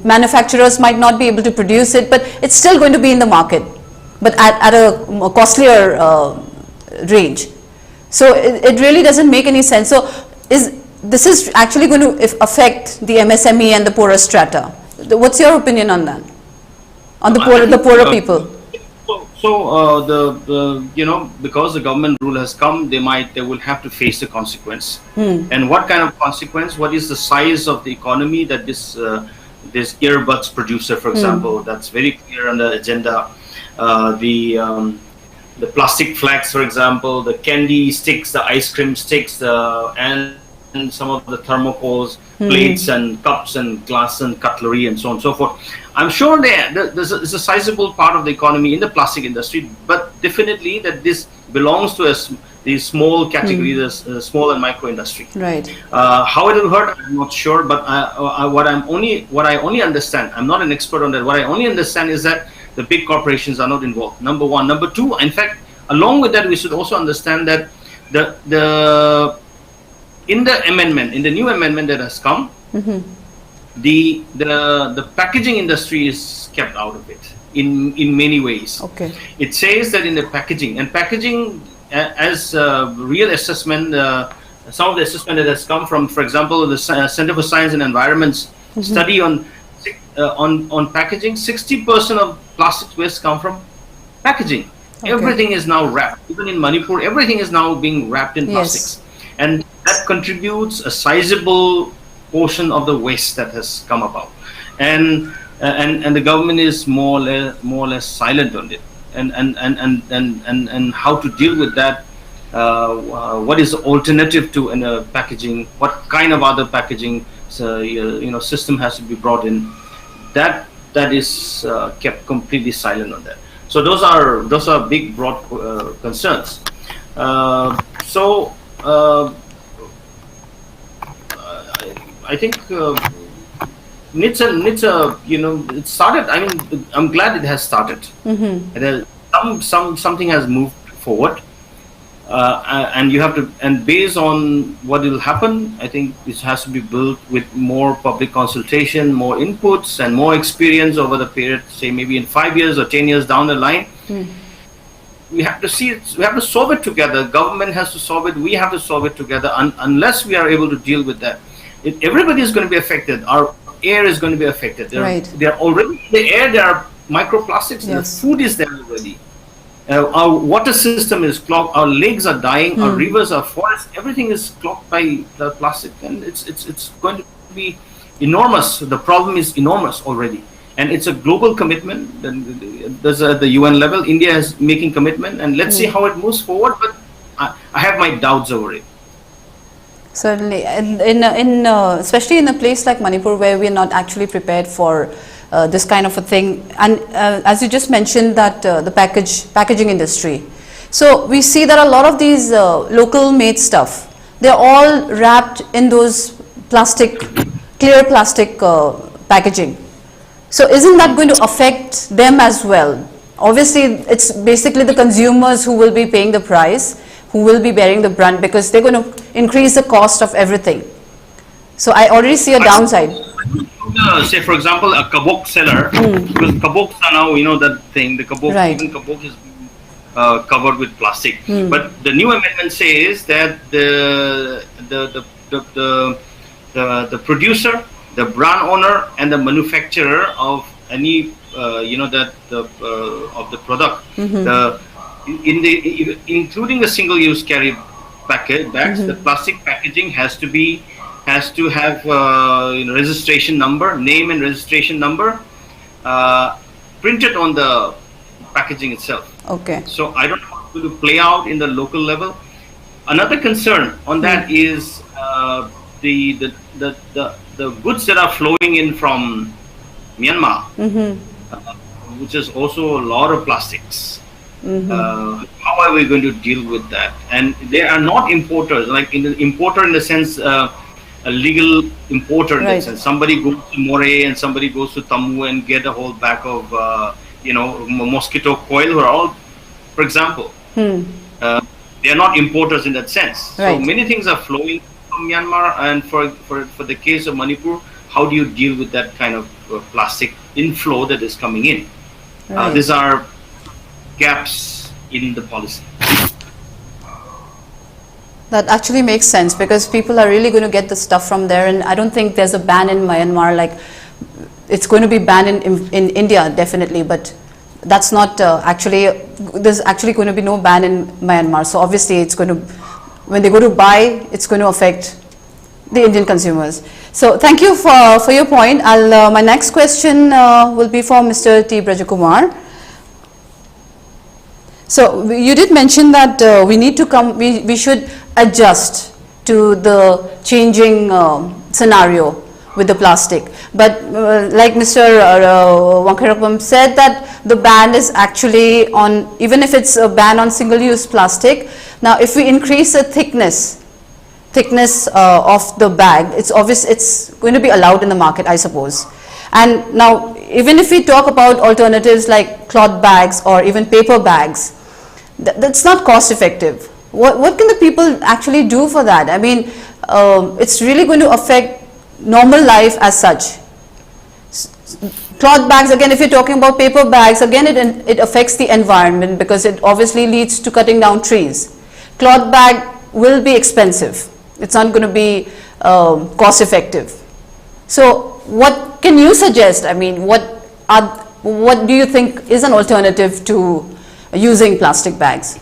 manufacturers might not be able to produce it, but it's still going to be in the market, but at a costlier range. So it really doesn't make any sense. So this is actually going to affect the MSME and the poorer strata. What's your opinion on that? On the poorer people? Because the government rule has come, they will have to face the consequence. And what kind of consequence? What is the size of the economy that this earbuds producer, for example, that's very clear on the agenda. The plastic flags, for example, the candy sticks, the ice cream sticks, and some of the thermocols, plates and cups and glass and cutlery and so on and so forth. I'm sure there's a sizable part of the economy in the plastic industry, but definitely that this belongs to the small category, the small and micro industry. Right. How it will hurt, I'm not sure, but what I only understand, I'm not an expert on that. What I only understand is that the big corporations are not involved. Number one. Number two, in fact, along with that, we should also understand that in the new amendment that has come, the packaging industry is kept out of it in many ways. Okay. It says that in the packaging, as real assessment, some of the assessment that has come from, for example, the Center for Science and Environment's study on packaging, 60% of plastic waste come from packaging. Okay. Everything is now wrapped. Even in Manipur, everything is now being wrapped in plastics, and that contributes a sizable portion of the waste that has come about. And the government is more or less silent on it. And how to deal with that? What is the alternative to packaging? What kind of other packaging system has to be brought in? That is kept completely silent on that. So those are big, broad concerns. I think it started. I mean, I'm glad it has started. Something has moved forward. And you have to, and based on what will happen, I think this has to be built with more public consultation, more inputs, and more experience over the period, say maybe in 5 years or 10 years down the line. We have to see it, we have to solve it together. Government has to solve it, we have to solve it together. Unless we are able to deal with that, everybody is going to be affected. Our air is going to be affected. There are already in the air, there are microplastics, and the food is there already. Our water system is clogged, our lakes are dying, our rivers, our forests, everything is clogged by the plastic, and it's going to be enormous. The problem is enormous already, and it's a global commitment. There's at the UN level, India is making commitment, and let's see how it moves forward, but I have my doubts over it. Certainly, and especially in a place like Manipur where we are not actually prepared for this kind of a thing, and as you just mentioned that the packaging industry. So we see that a lot of these local made stuff, they're all wrapped in those clear plastic packaging. So isn't that going to affect them as well? Obviously, it's basically the consumers who will be paying the price, who will be bearing the brunt, because they're going to increase the cost of everything. So I already see a downside. Say, for example, a kabok seller, because kaboks are now, that thing, the kabok, Right. even kabok is covered with plastic. But the new amendment says that the producer, the brand owner, and the manufacturer of any of the product, including the single-use carry bags, the plastic packaging has to have registration number, name and registration number printed on the packaging itself. Okay. So I don't know how it will play out in the local level. Another concern on that is the goods that are flowing in from Myanmar, which is also a lot of plastics. How are we going to deal with that? And they are not importers, like importer in the sense, a legal importer in Right. that sense. Somebody goes to Moray and somebody goes to Tammu and get a whole bag of mosquito coil, or all, for example. They are not importers in that sense. So Right. many things are flowing from Myanmar, and for the case of Manipur, how do you deal with that kind of plastic inflow that is coming in? Right. These are gaps in the policy. That actually makes sense, because people are really going to get the stuff from there, and I don't think there's a ban in Myanmar. Like, it's going to be banned in India definitely, but that's not there's actually going to be no ban in Myanmar. So obviously it's going to, when they go to buy, it's going to affect the Indian consumers. So thank you for your point. My next question will be for Mr. T. Brajakumar. So you did mention that we should adjust to the changing scenario with the plastic. But like Mr. Wangkheirakpam said, that the ban is actually on, even if it's a ban on single-use plastic. Now, if we increase the thickness of the bag, it's obvious it's going to be allowed in the market, I suppose. And now, even if we talk about alternatives like cloth bags or even paper bags, that's not cost effective. What can the people actually do for that? I mean, it's really going to affect normal life as such. Cloth bags, again, if you're talking about paper bags, again, it affects the environment, because it obviously leads to cutting down trees. Cloth bag will be expensive. It's not going to be cost effective. So what can you suggest? I mean, what do you think is an alternative to using plastic bags?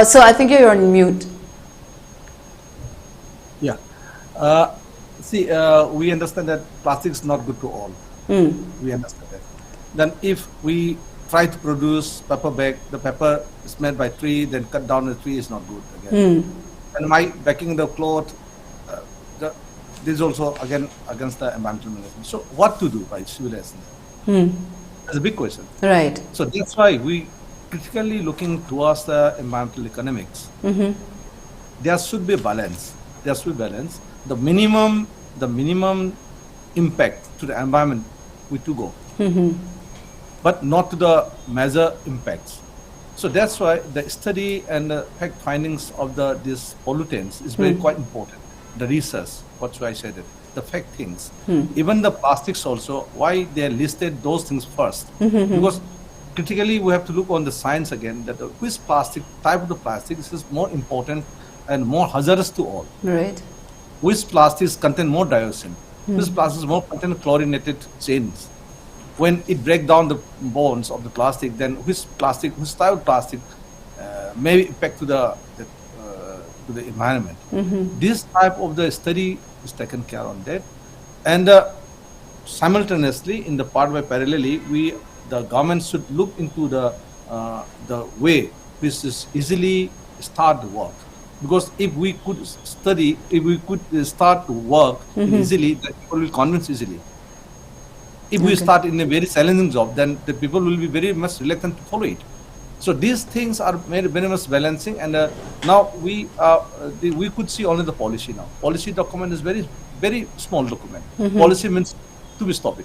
So I think you're on mute. Yeah. We understand that plastic is not good to all. We understand that. Then if we try to produce paper bag, the paper is made by tree, then cut down the tree is not good again. And my backing the cloth, this is also again against the environmental management. So what to do by civilization? That's a big question. Right. So that's why we critically looking towards the environmental economics. There should be balance. There should be balance. The minimum impact to the environment we to go, but not to the major impacts. So that's why the study and the fact findings of these pollutants is very quite important. The research, what's why I said it, the fact things. Even the plastics also, why they listed those things first? Because critically we have to look on the science again, that which plastic, type of the plastic is more important and more hazardous to all. Right. Which plastics contain more dioxin? Which plastics more contain chlorinated chains? When it breaks down the bones of the plastic, then which type of plastic may impact to the environment? This type of the study is taken care on that, and simultaneously in the part by parallelly, the government should look into the way which is easily start the work. Because if we could study, if we could start to work easily, then people will convince easily. If we start in a very challenging job, then the people will be very much reluctant to follow it. So these things are very much balancing, and now we could see only the policy now. Policy document is very small document. Policy means to be stopped,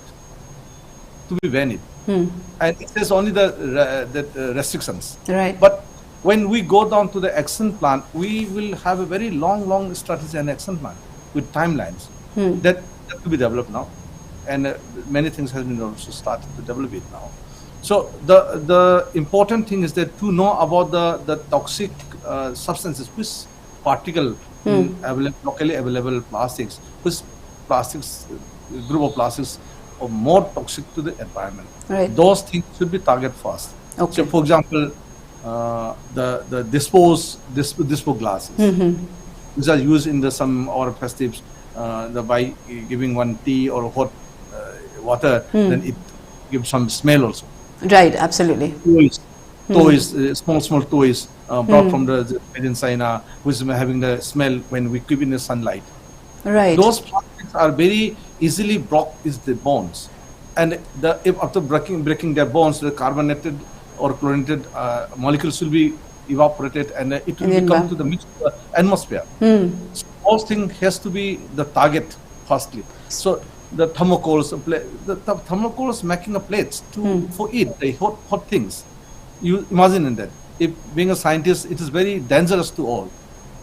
to be banned, and it says only the restrictions. Right. But when we go down to the action plan, we will have a very long strategy and action plan with timelines that to be developed now, and many things have been also started to develop it now. So the important thing is that to know about the toxic substances, which particle locally available plastics, which plastics group of plastics are more toxic to the environment. Right. Those things should be targeted first. Okay. So, for example, the dispo glasses, which are used in some our festives, by giving one tea or hot water, then it gives some smell also. Right, absolutely. Toys, small toys brought from the made in China, which is having the smell when we keep in the sunlight. Right. Those plastics are very easily broke is the bonds, and if after breaking their bonds, the carbonated or chlorinated molecules will be evaporated, and it will come to the mixed atmosphere. So all things has to be the target firstly. So the thermocoals making a plates for eat the hot things. You imagine in that. If being a scientist, it is very dangerous to all.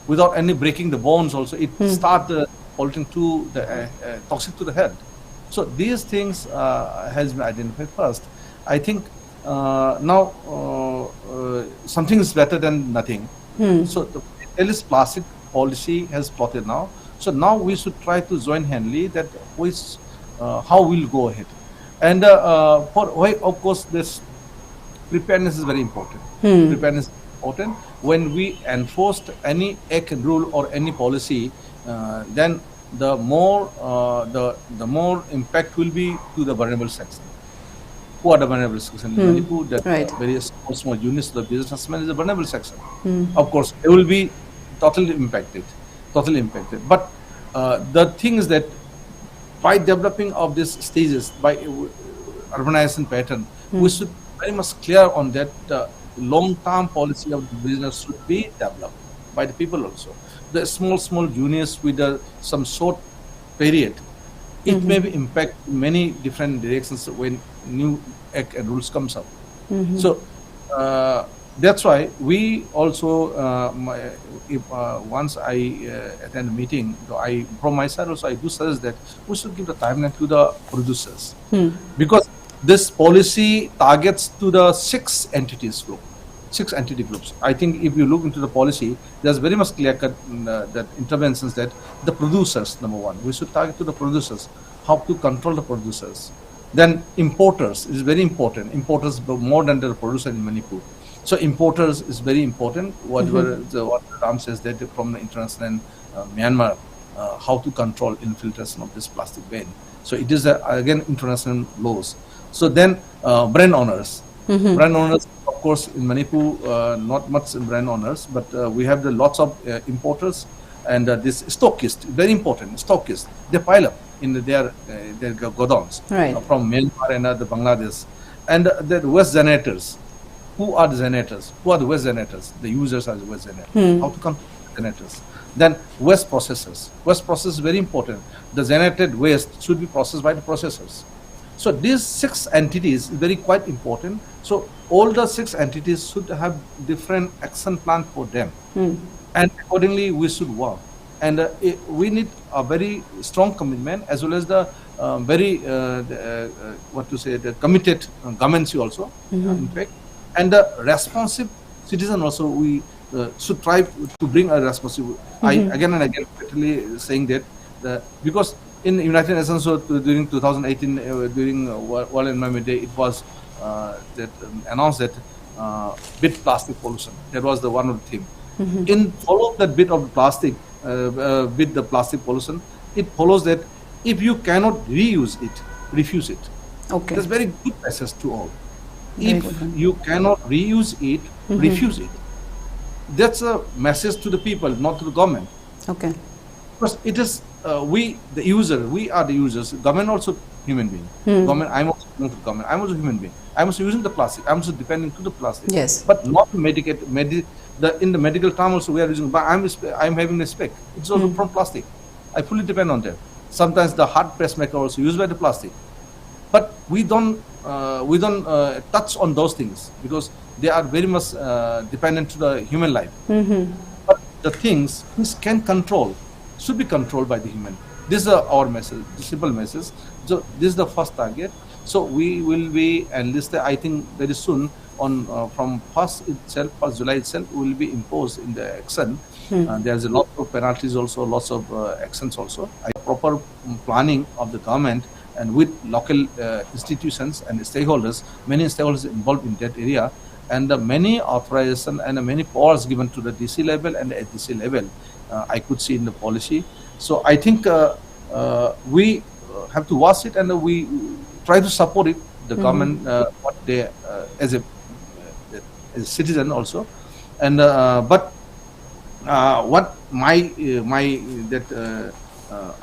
Without any breaking the bones, also it start polluting to the toxic to the head. So these things has been identified first. I think now something is better than nothing. So the Panellists plastic policy has plotted now. So now we should try to join handily that how we'll go ahead. And for why, of course, this preparedness is very important. Preparedness is important. When we enforced any act, rule, or any policy, then the more impact will be to the vulnerable section. Who are the vulnerable section? In Manipur, that various small units, the businessmen is a vulnerable section. Of course, they will be totally impacted. But the thing is that by developing of these stages, by urbanization pattern, we should very much clear on that long-term policy of the business should be developed by the people also. The small units with some short period, it may be impact many different directions when new act and rules comes up. So that's why we also, once I attend a meeting, from my side also I do suggest that we should give the timeline to the producers, because this policy targets to the 6 entity groups. I think if you look into the policy, there's very much clear cut that interventions that the producers, number one, we should target to the producers, how to control the producers. Then importers is very important. Importers more than the producer in Manipur. So importers is very important. What Ram says that from the international Myanmar, how to control infiltration of this plastic ban. So it is again international laws. So then brand owners. Brand owners, of course, in Manipur, not much brand owners, but we have the lots of importers and this stockist, very important, stockist. They pile up in their godowns from Myanmar and the Bangladesh. And the waste generators. Who are the generators? Who are the waste generators? The users are the waste generators. How to control the generators? Then waste processors. Waste process is very important. The generated waste should be processed by the processors. So these 6 entities is very quite important. So all the 6 entities should have different action plan for them, and accordingly we should work. And we need a very strong commitment as well as the the committed governments also, in fact, and the responsive citizen also. We should try to bring a responsive. I again and again literally saying that because in the United Nations during 2018 during World Environment Day, it was announced that bit plastic pollution. That was the one of the theme. In follow that bit of plastic, with the plastic pollution, it follows that if you cannot reuse it, refuse it. That's very good message to all. If you cannot reuse it, refuse it. that's a message to the people, not to the government. Okay. Because it is we, the user, we are the users. Government also human being. Government, I'm also government. I'm also human being. I'm also using the plastic. I'm also depending to the plastic. Yes. But not to medicate. In the medical term also we are using. But I'm having a spec. It's also from plastic. I fully depend on that. Sometimes the heart pacemaker also used by the plastic. But we don't touch on those things because they are very much dependent to the human life. But the things which can control should be controlled by the human. This is our message, the simple message. So this is the first target. So we will be enlisted, I think, very soon on from 1st July itself, will be imposed in the action. There's a lot of penalties also, lots of actions also. Proper planning of the government and with local institutions and stakeholders, many stakeholders involved in that area, and many authorization and many powers given to the DC level and the ADC level, I could see in the policy. So I think we have to watch it and we try to support it, the government, what they as a citizen also, and but what my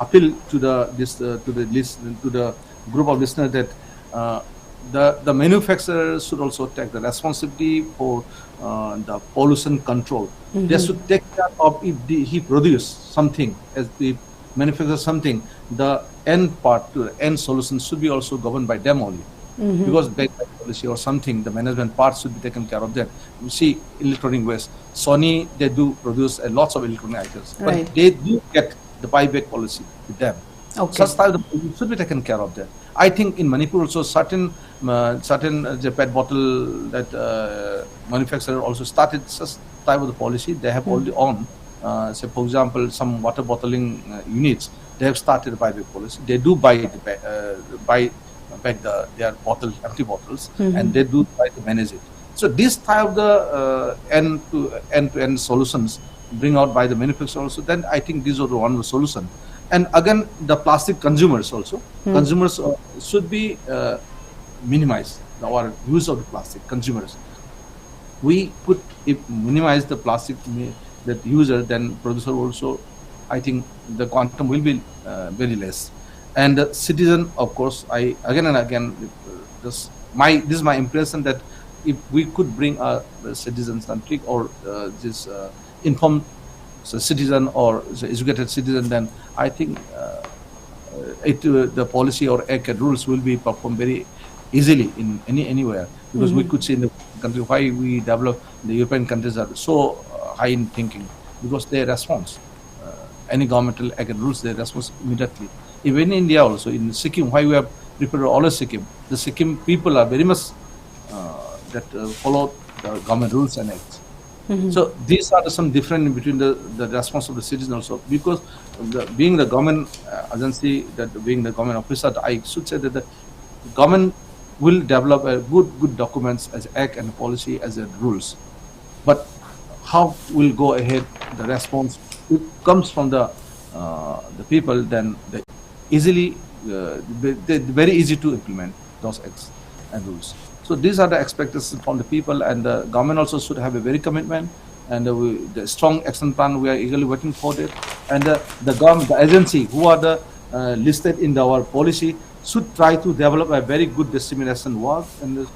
appeal to the group of listeners that the manufacturers should also take the responsibility for the pollution control. They should take care of if he produce something, as the manufacturer something, the end part to the end solution should be also governed by them only. Because bad policy or something, the management part should be taken care of that. You see, electronic waste. Sony, they do produce lots of electronic items, but they do get the buyback policy with them. Okay. Such type of should be taken care of that. I think in Manipur also certain the PET bottle that manufacturer also started such type of the policy. They have already on. Say for example, some water bottling units, they have started a buyback policy. They do buy back their empty bottles, and they do try to manage it. So this type of the end-to-end solutions bring out by the manufacturer also, then I think these are the one solution. And again, the plastic consumers also, consumers should be minimized, our use of the plastic consumers. We could minimize the plastic that user, then producer also, I think the quantum will be very less. And the citizen, of course, I again and again, this is my impression that if we could bring a citizen-centric or this informed citizen or educated citizen, then I think the policy or act and rules will be performed very easily in anywhere, because we could see in the country why we develop, the European countries are so high in thinking, because they respond. Any governmental act and rules, they respond immediately. Even in India also, in Sikkim, why we have prepared all of Sikkim, the Sikkim people are very much that follow the government rules and acts. So these are some different between the response of the citizen also, because being the government agency, being the government officer, I should say that the government will develop a good documents as act and policy as a rules. But how will go ahead the response? It comes from the people, then easily very easy to implement those acts and rules. So these are the expectations from the people, and the government also should have a very commitment, and the strong action plan, we are eagerly waiting for it. And the government, the agency who are the listed in our policy should try to develop a very good dissemination work, and the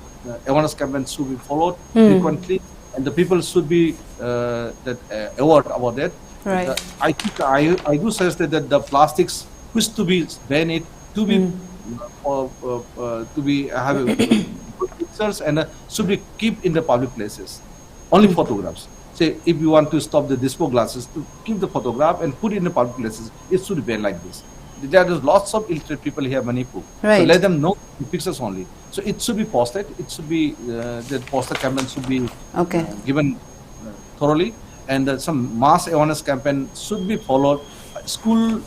awareness campaigns should be followed frequently, and the people should be aware about that. Right. I think I do suggest that the plastics which to be banned, to be have a good pictures, and should be keep in the public places. Only photographs. Say if you want to stop the dispo glasses, to keep the photograph and put it in the public places. It should be banned like this. There is lots of illiterate people here in Manipur. Right. So let them know the pictures only. So it should be posted. It should be the poster campaign should be given thoroughly, and some mass awareness campaign should be followed. School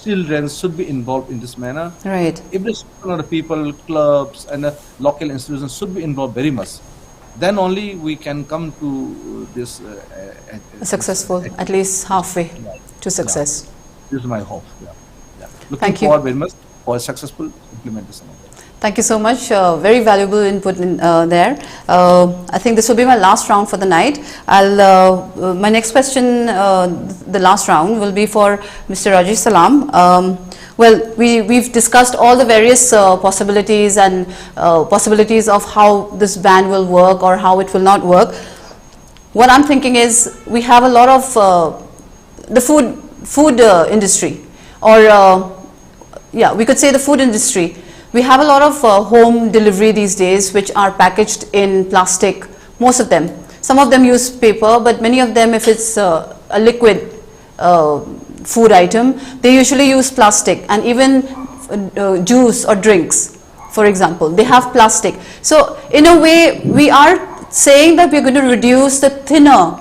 children should be involved in this manner. Right. If the people, clubs, and local institutions should be involved very much, then only we can come to this successful, at least halfway to success. Yeah. This is my hope. Yeah. Looking Thank you. forward very much for a successful implementation of that. Thank you so much. Very valuable input in, there. I think this will be my last round for the night. My next question, the last round, will be for Mr. Rajesh Salam. Well, we've discussed all the various possibilities and possibilities of how this ban will work or how it will not work. What I'm thinking is we have a lot of the food industry, or yeah, we could say the food industry. We have a lot of home delivery these days which are packaged in plastic, most of them. Some of them use paper, but many of them, if it's a liquid food item, they usually use plastic, and even juice or drinks, for example, they have plastic. So in a way, we are saying that we're going to reduce the thinner,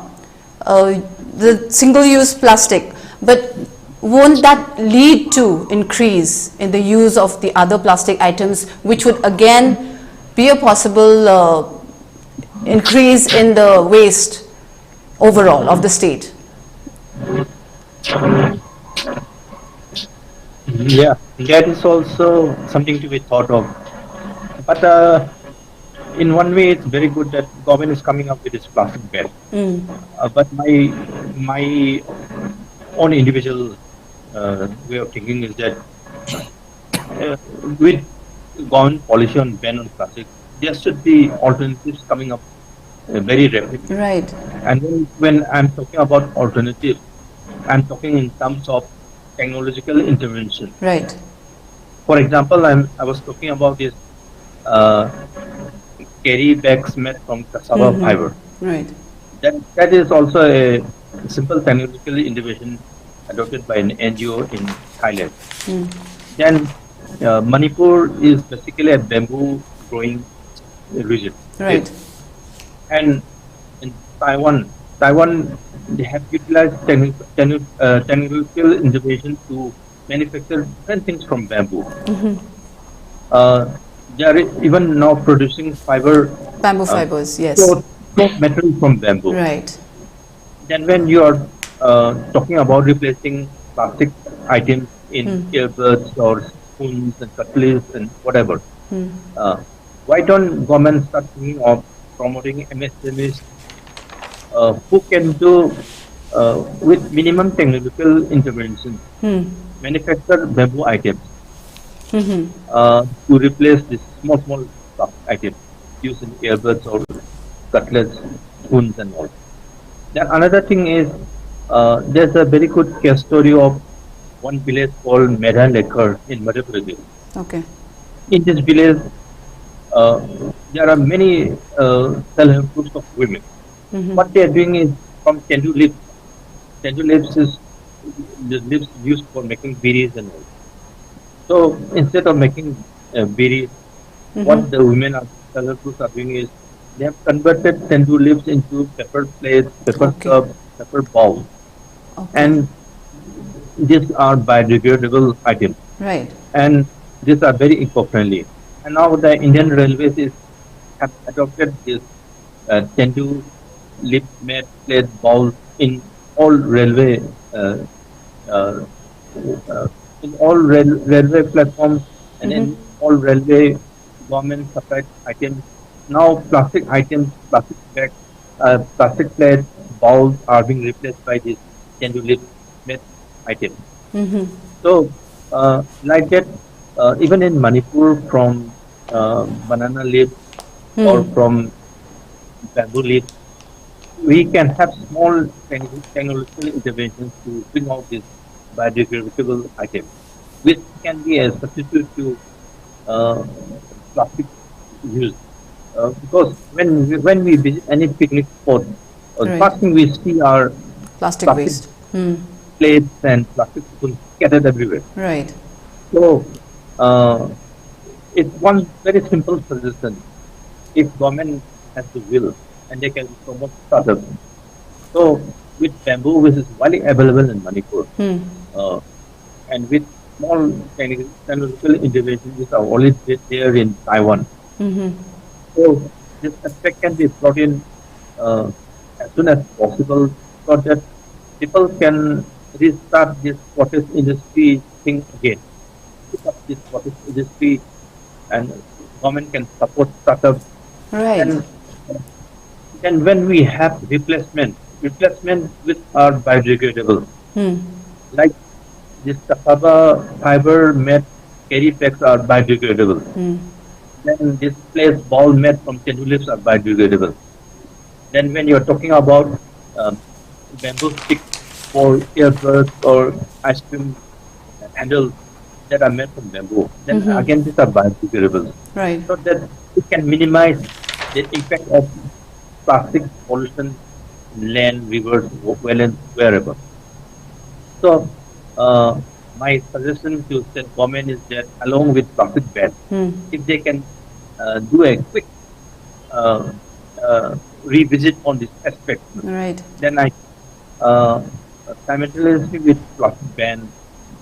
the single-use plastic, but won't that lead to increase in the use of the other plastic items, which would again be a possible increase in the waste overall of the state? Yeah, that is also something to be thought of. But in one way, it's very good that government is coming up with this plastic ban. But my own individual way of thinking is that with government policy on ban on plastic, there should be alternatives coming up very rapidly. Right. And when I'm talking about alternatives, I'm talking in terms of technological intervention. Right. For example, I was talking about this carry bags made from cassava fiber. Right. That is also a simple technological innovation adopted by an NGO in Thailand. Then Manipur is basically a bamboo growing region. Right. And in Taiwan, they have utilized technological innovation to manufacture different things from bamboo. They are even now producing bamboo fibers, yes. So material from bamboo. Right. Then when you are talking about replacing plastic items in earbuds or spoons and cutlery and whatever, why don't government start thinking of promoting MSMEs who can do with minimum technological intervention manufacture bamboo items to replace these small plastic items used in earbuds or cutlets, spoons and all. Then another thing is there's a very good case story of one village called Manipur in Manipur. Okay. In this village, there are many self-help groups of women. What they are doing is from tendu leaves. Tendu leaves is the leaves used for making beeries and all. So instead of making beeries, what the women are self-help groups are doing is they have converted tendu leaves into paper plates, paper cups, paper bowls, and these are biodegradable items. Right. And these are very eco-friendly. And now the Indian Railways have adopted this tendu leaf made plate bowls in all railway railway platforms and in all railway government supplied items. Now plastic items, plastic bags, plastic plates, bowls are being replaced by this tendu leaf made items. So like that, even in Manipur, from banana leaves or from bamboo leaves, we can have small technological interventions to bring out these biodegradable items, which can be a substitute to plastic use. Because when we visit any picnic spot, the first thing we see are plastic waste. Plates and plastic spoons scattered everywhere. Right. So it's one very simple suggestion. If government has the will and they can promote startups. So with bamboo, which is widely available in Manipur, and with small technological interventions which are already there in Taiwan. So this aspect can be brought in as soon as possible so that people can restart this cottage industry thing again. Pick up this cottage industry and government can support startups. Right. And when we have replacement which are biodegradable, like this cassava fiber made carry packs are biodegradable. Then this place ball made from canoe leaves are biodegradable. Then when you're talking about bamboo sticks for earbuds or ice cream handles that are made from bamboo, then again these are biodegradable. Right. So that it can minimize the impact of plastic pollution in land, rivers, wetlands, wherever. So my suggestion to the government is that along with plastic ban, if they can do a quick revisit on this aspect, Right. then I simultaneously with plastic ban,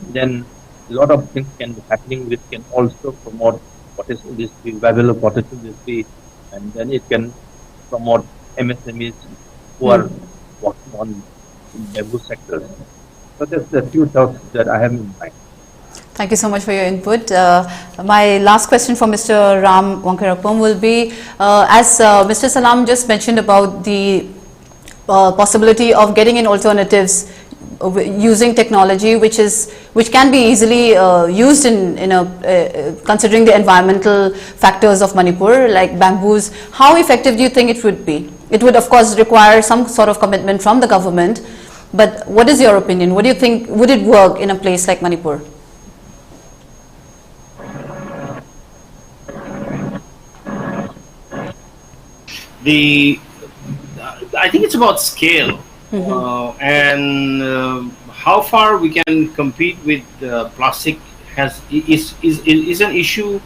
then a lot of things can be happening which can also promote cottage industry, revival of cottage industry, and then it can promote MSMEs who are working on bamboo sectors. So that's the few thoughts that I have in mind. Thank you so much for your input. My last question for Mr. Wangkheirakpam will be, as Mr. Salam just mentioned about the possibility of getting in alternatives using technology, which can be easily used in considering the environmental factors of Manipur, like bamboos. How effective do you think it would be? It would of course require some sort of commitment from the government, but what is your opinion? What do you think, would it work in a place like Manipur? I think it's about scale and how far we can compete with plastic is an issue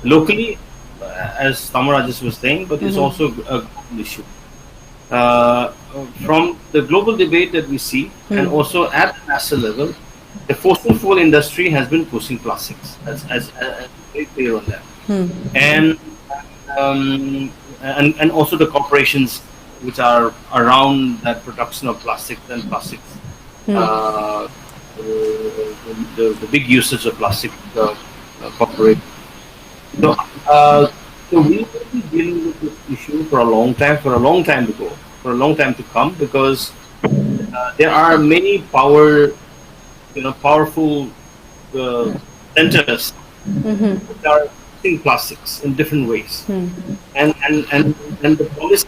locally, as Tamarajas was saying, but it's also a global issue. From the global debate that we see, and also at the national level, the fossil fuel industry has been pushing plastics, as very clear on that, and also the corporations which are around that production of plastics and plastics, the big usage of plastic corporate. So we will be dealing with this issue for a long time to go, for a long time to come, because there are many powerful centers which are using plastics in different ways, and the policy,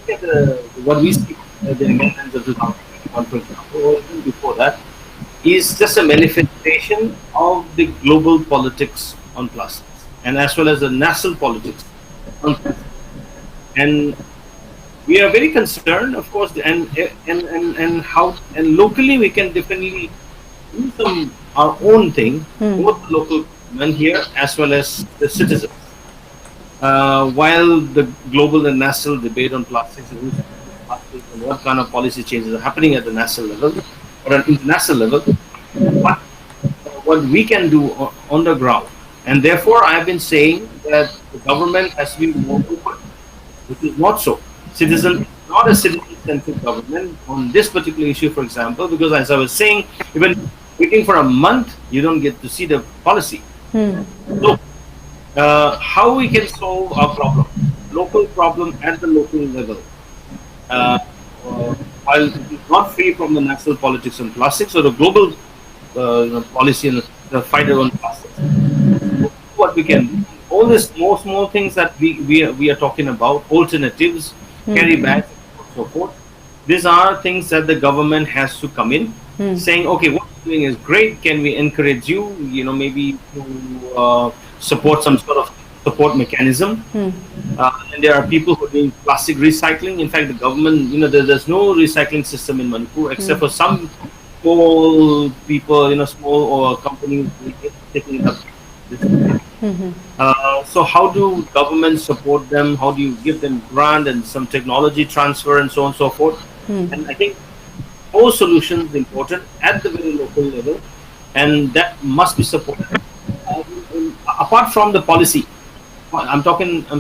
what we see at the amendments of 2021, for example, or even before that, is just a manifestation of the global politics on plastics, and as well as the national politics on plastics. And we are very concerned, of course, and locally we can definitely do our own thing, both the local men here as well as the citizens. While the global and national debate on plastics and what kind of policy changes are happening at the national level or at international level, what we can do on the ground. And therefore, I have been saying that the government has to be more open, which is not so. Not a citizen-centric government on this particular issue, for example, because as I was saying, even waiting for a month, you don't get to see the policy. So, how we can solve our problem, local problem at the local level, while not free from the national politics on plastics or the global policy and the fight on plastics. What we can do, all these small things that we are talking about, alternatives, carry bags, and so forth. These are things that the government has to come in, saying, okay, what you're doing is great. Can we encourage you? Maybe to support some sort of support mechanism. And there are people who are doing plastic recycling. In fact, the government, there's no recycling system in Manipur except for some small people, small or companies taking it up. So how do governments support them? How do you give them grant and some technology transfer and so on and so forth? And I think all solutions are important at the very local level, and that must be supported. Apart from the policy, I'm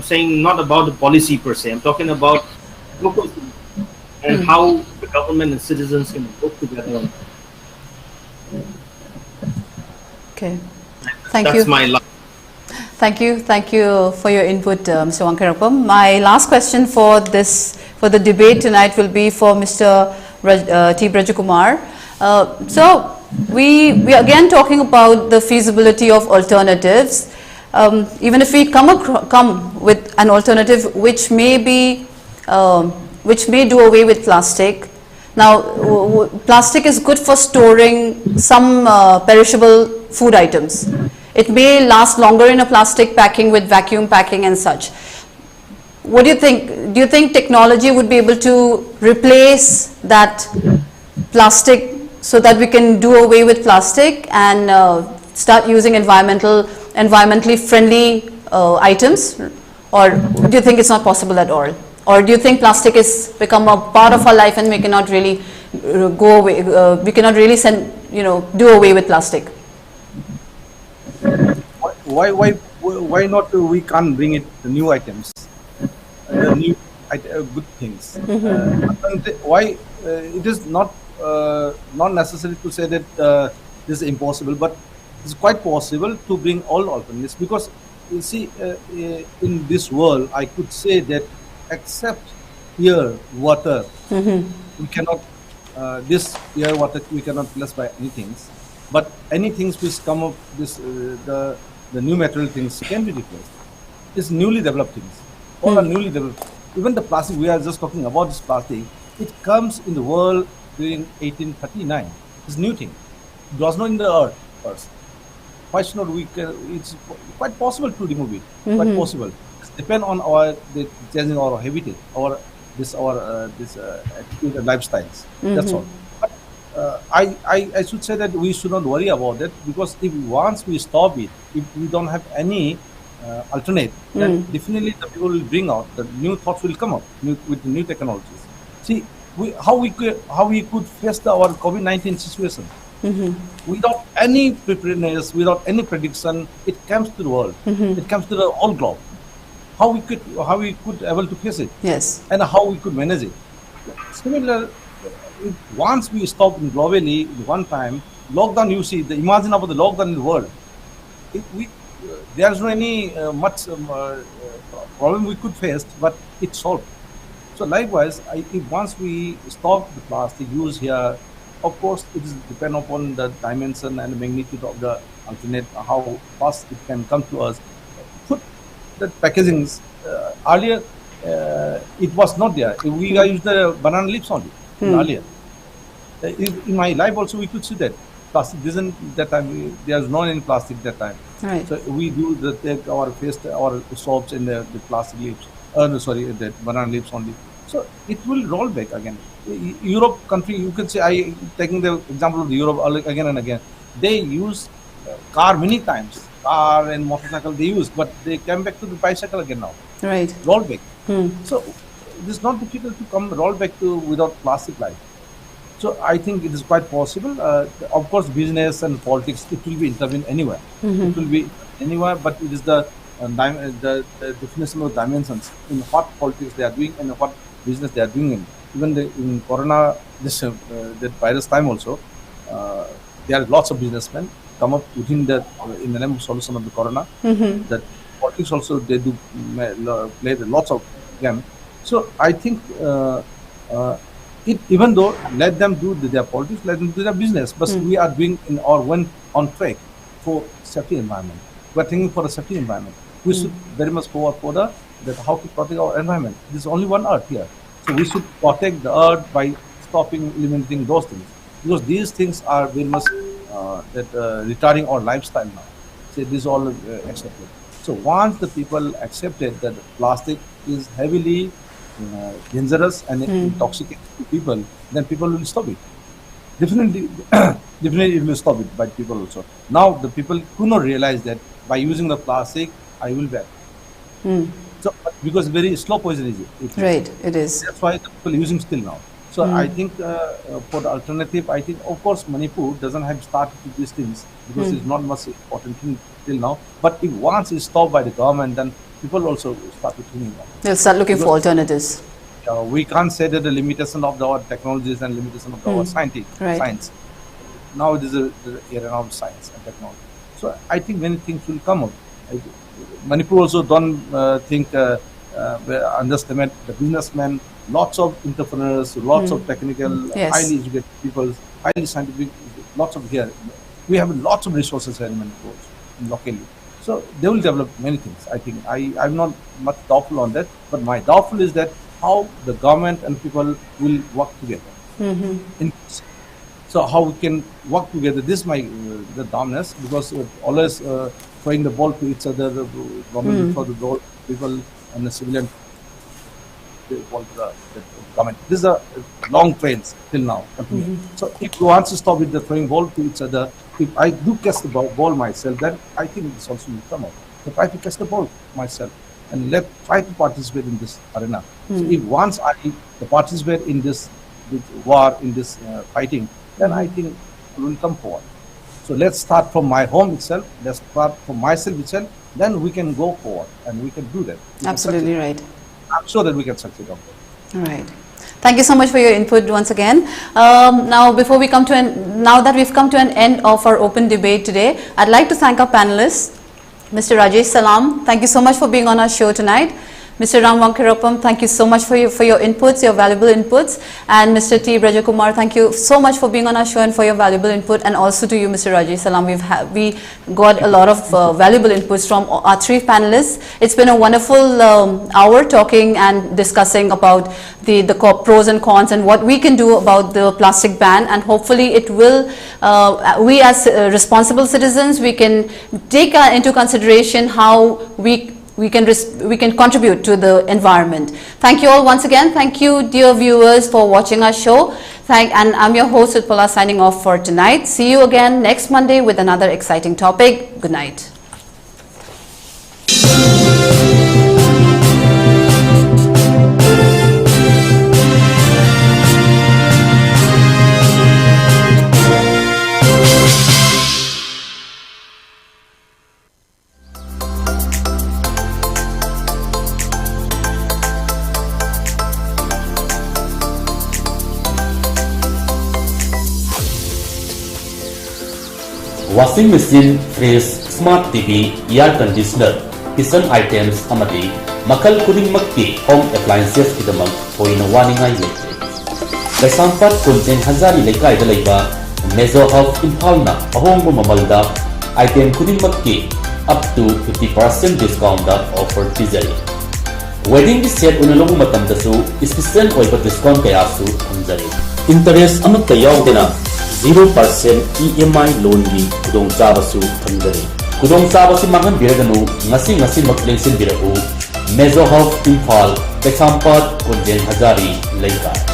saying not about the policy per se. I'm talking about local and how the government and citizens can work together on that. Okay. Thank you. That's my last. Thank you for your input, Mr. Wangkheirakpam. My last question for the debate tonight will be for Mr. Brajakumar. So we are again talking about the feasibility of alternatives. Even if we come with an alternative which may do away with plastic. Now, plastic is good for storing some perishable food items. It may last longer in a plastic packing with vacuum packing and such. What do you think? Do you think technology would be able to replace that plastic so that we can do away with plastic and start using environmentally friendly items? Or do you think it's not possible at all? Or do you think plastic has become a part of our life and we cannot really go away? We cannot really do away with plastic. Why not? We can't bring it new items, good things. Why it is not necessary to say that this is impossible, but it's quite possible to bring all alternatives, because you see, in this world, I could say that except air, water, we cannot. This air, water, we cannot replace by anything. But any things which come up, the new material things can be replaced. It's newly developed things. All are newly developed. Even the plastic, we are just talking about this plastic, it comes in the world during 1839. It's a new thing. It was not in the earth first. Why should not we? It's quite possible to remove it. Quite possible. It depends on the changing our habitat, this attitude and lifestyles. That's all. I should say that we should not worry about that, because if once we stop it, if we don't have any alternate, then definitely the people will bring out, the new thoughts will come up with the new technologies. See, how we could face our COVID-19 situation without any preparedness, without any prediction. It comes to the world, it comes to the whole globe. How we could able to face it, yes, and how we could manage it. Similar. Once we stop globally in one time, lockdown, you see, imagine about the lockdown in the world. There is no any much problem we could face, but it's solved. So likewise, if once we stop the plastic use here, of course, it is depend upon the dimension and the magnitude of the alternate, how fast it can come to us. Put the packagings earlier, it was not there. We used the banana leaves only. Earlier, in my life also we could see that plastic isn't that time. There's no any plastic that time. Right. So we do take our soaps in the plastic leaves. The banana leaves only. So it will roll back again. Europe country, you can say, I taking the example of Europe again and again. They use car many times, car and motorcycle they use, but they came back to the bicycle again now. Right. Roll back. So it is not difficult to roll back to without plastic life. So I think it is quite possible. Of course, business and politics, it will be intervened anywhere. It will be anywhere, but it is the definition of dimensions in what politics they are doing and what business they are doing in. Even in Corona, that virus time also, there are lots of businessmen come up within that in the name of solution of the Corona. That politics also they do play lots of game. So I think even though let them do their politics, let them do their business, but we are doing went on track for safety environment. We are thinking for a safety environment. We should very much forward for how to protect our environment. There is only one earth here, so we should protect the earth by stopping, eliminating those things, because these things are very much retarding our lifestyle now. So this is all accepted. So once the people accepted that plastic is heavily dangerous and intoxicating to people, then people will stop it. Definitely it will stop it by people also. Now the people could not realize that by using the plastic, I will bear. So because very slow poison is it. Right, it is. That's why the people using still now. So I think for the alternative, I think of course Manipur doesn't have started with these things because it's not much important thing till now. But if once it's stopped by the government, then people also start thinking about it. They'll start looking for alternatives. We can't say that the limitation of our technologies and limitation of our science. Now it is the era of science and technology. So I think many things will come up, Manipur also don't think underestimate the businessmen. Lots of entrepreneurs, lots of technical, Yes. highly educated people, highly scientific. Lots of here. We have lots of resources here in Manipur locally. So they will develop many things. I think I'm not much doubtful on that, but my doubtful is that how the government and people will work together. So how we can work together. This is my the dominance, because always throwing the ball to each other, the government will throw the ball, people and the civilian ball to the government. This is a long trends till now. So if you want to stop with the throwing ball to each other, if I do catch the ball myself, then I think this also will come out. So try to catch the ball myself and try to participate in this arena. So if once I participate in this war, in this fighting, then I think I will come forward. So let's start from my home itself. Let's start from myself itself. Then we can go forward and we can do that. Absolutely right. I'm sure that we can succeed on that. All right. Thank you so much for your input once again. Now that we've come to an end of our open debate today, I'd like to thank our panelists. Mr. Rajesh Salam, thank you so much for being on our show tonight. Mr. Wangkheirakpam, thank you so much for your inputs, your valuable inputs. And Mr. T. Brajakumar, thank you so much for being on our show and for your valuable input. And also to you, Mr. Rajesh Salam, we got a lot of valuable inputs from our three panelists. It's been a wonderful hour talking and discussing about the pros and cons and what we can do about the plastic ban. And hopefully it will, we as responsible citizens, we can take into consideration how we can contribute to the environment. Thank you all once again. Thank you, dear viewers, for watching our show. And I'm your host, Utpala, signing off for tonight. See you again next Monday with another exciting topic. Good night. Washing machine, fridge, smart TV, air conditioner, kitchen items, amadi makal khudingmakki home appliances kidamak hoina waningai lete. Kaisampat Kunchen Hazari Lekai Dalaiba, Mezo of Impalna, ahongbo mamalda, item khudingmakki up to 50% discount offer tizari. Wedding set unalong matamdasu special oiba discount kayasu hamzari. Interest amatta yaudena 0% EMI loan ni kudong sabasu thamdari. Kudong sabasi mangan biraganu ngasi maklengsin birau Mezo of Impal, Kaisampat Kunchen Hazari Lekai.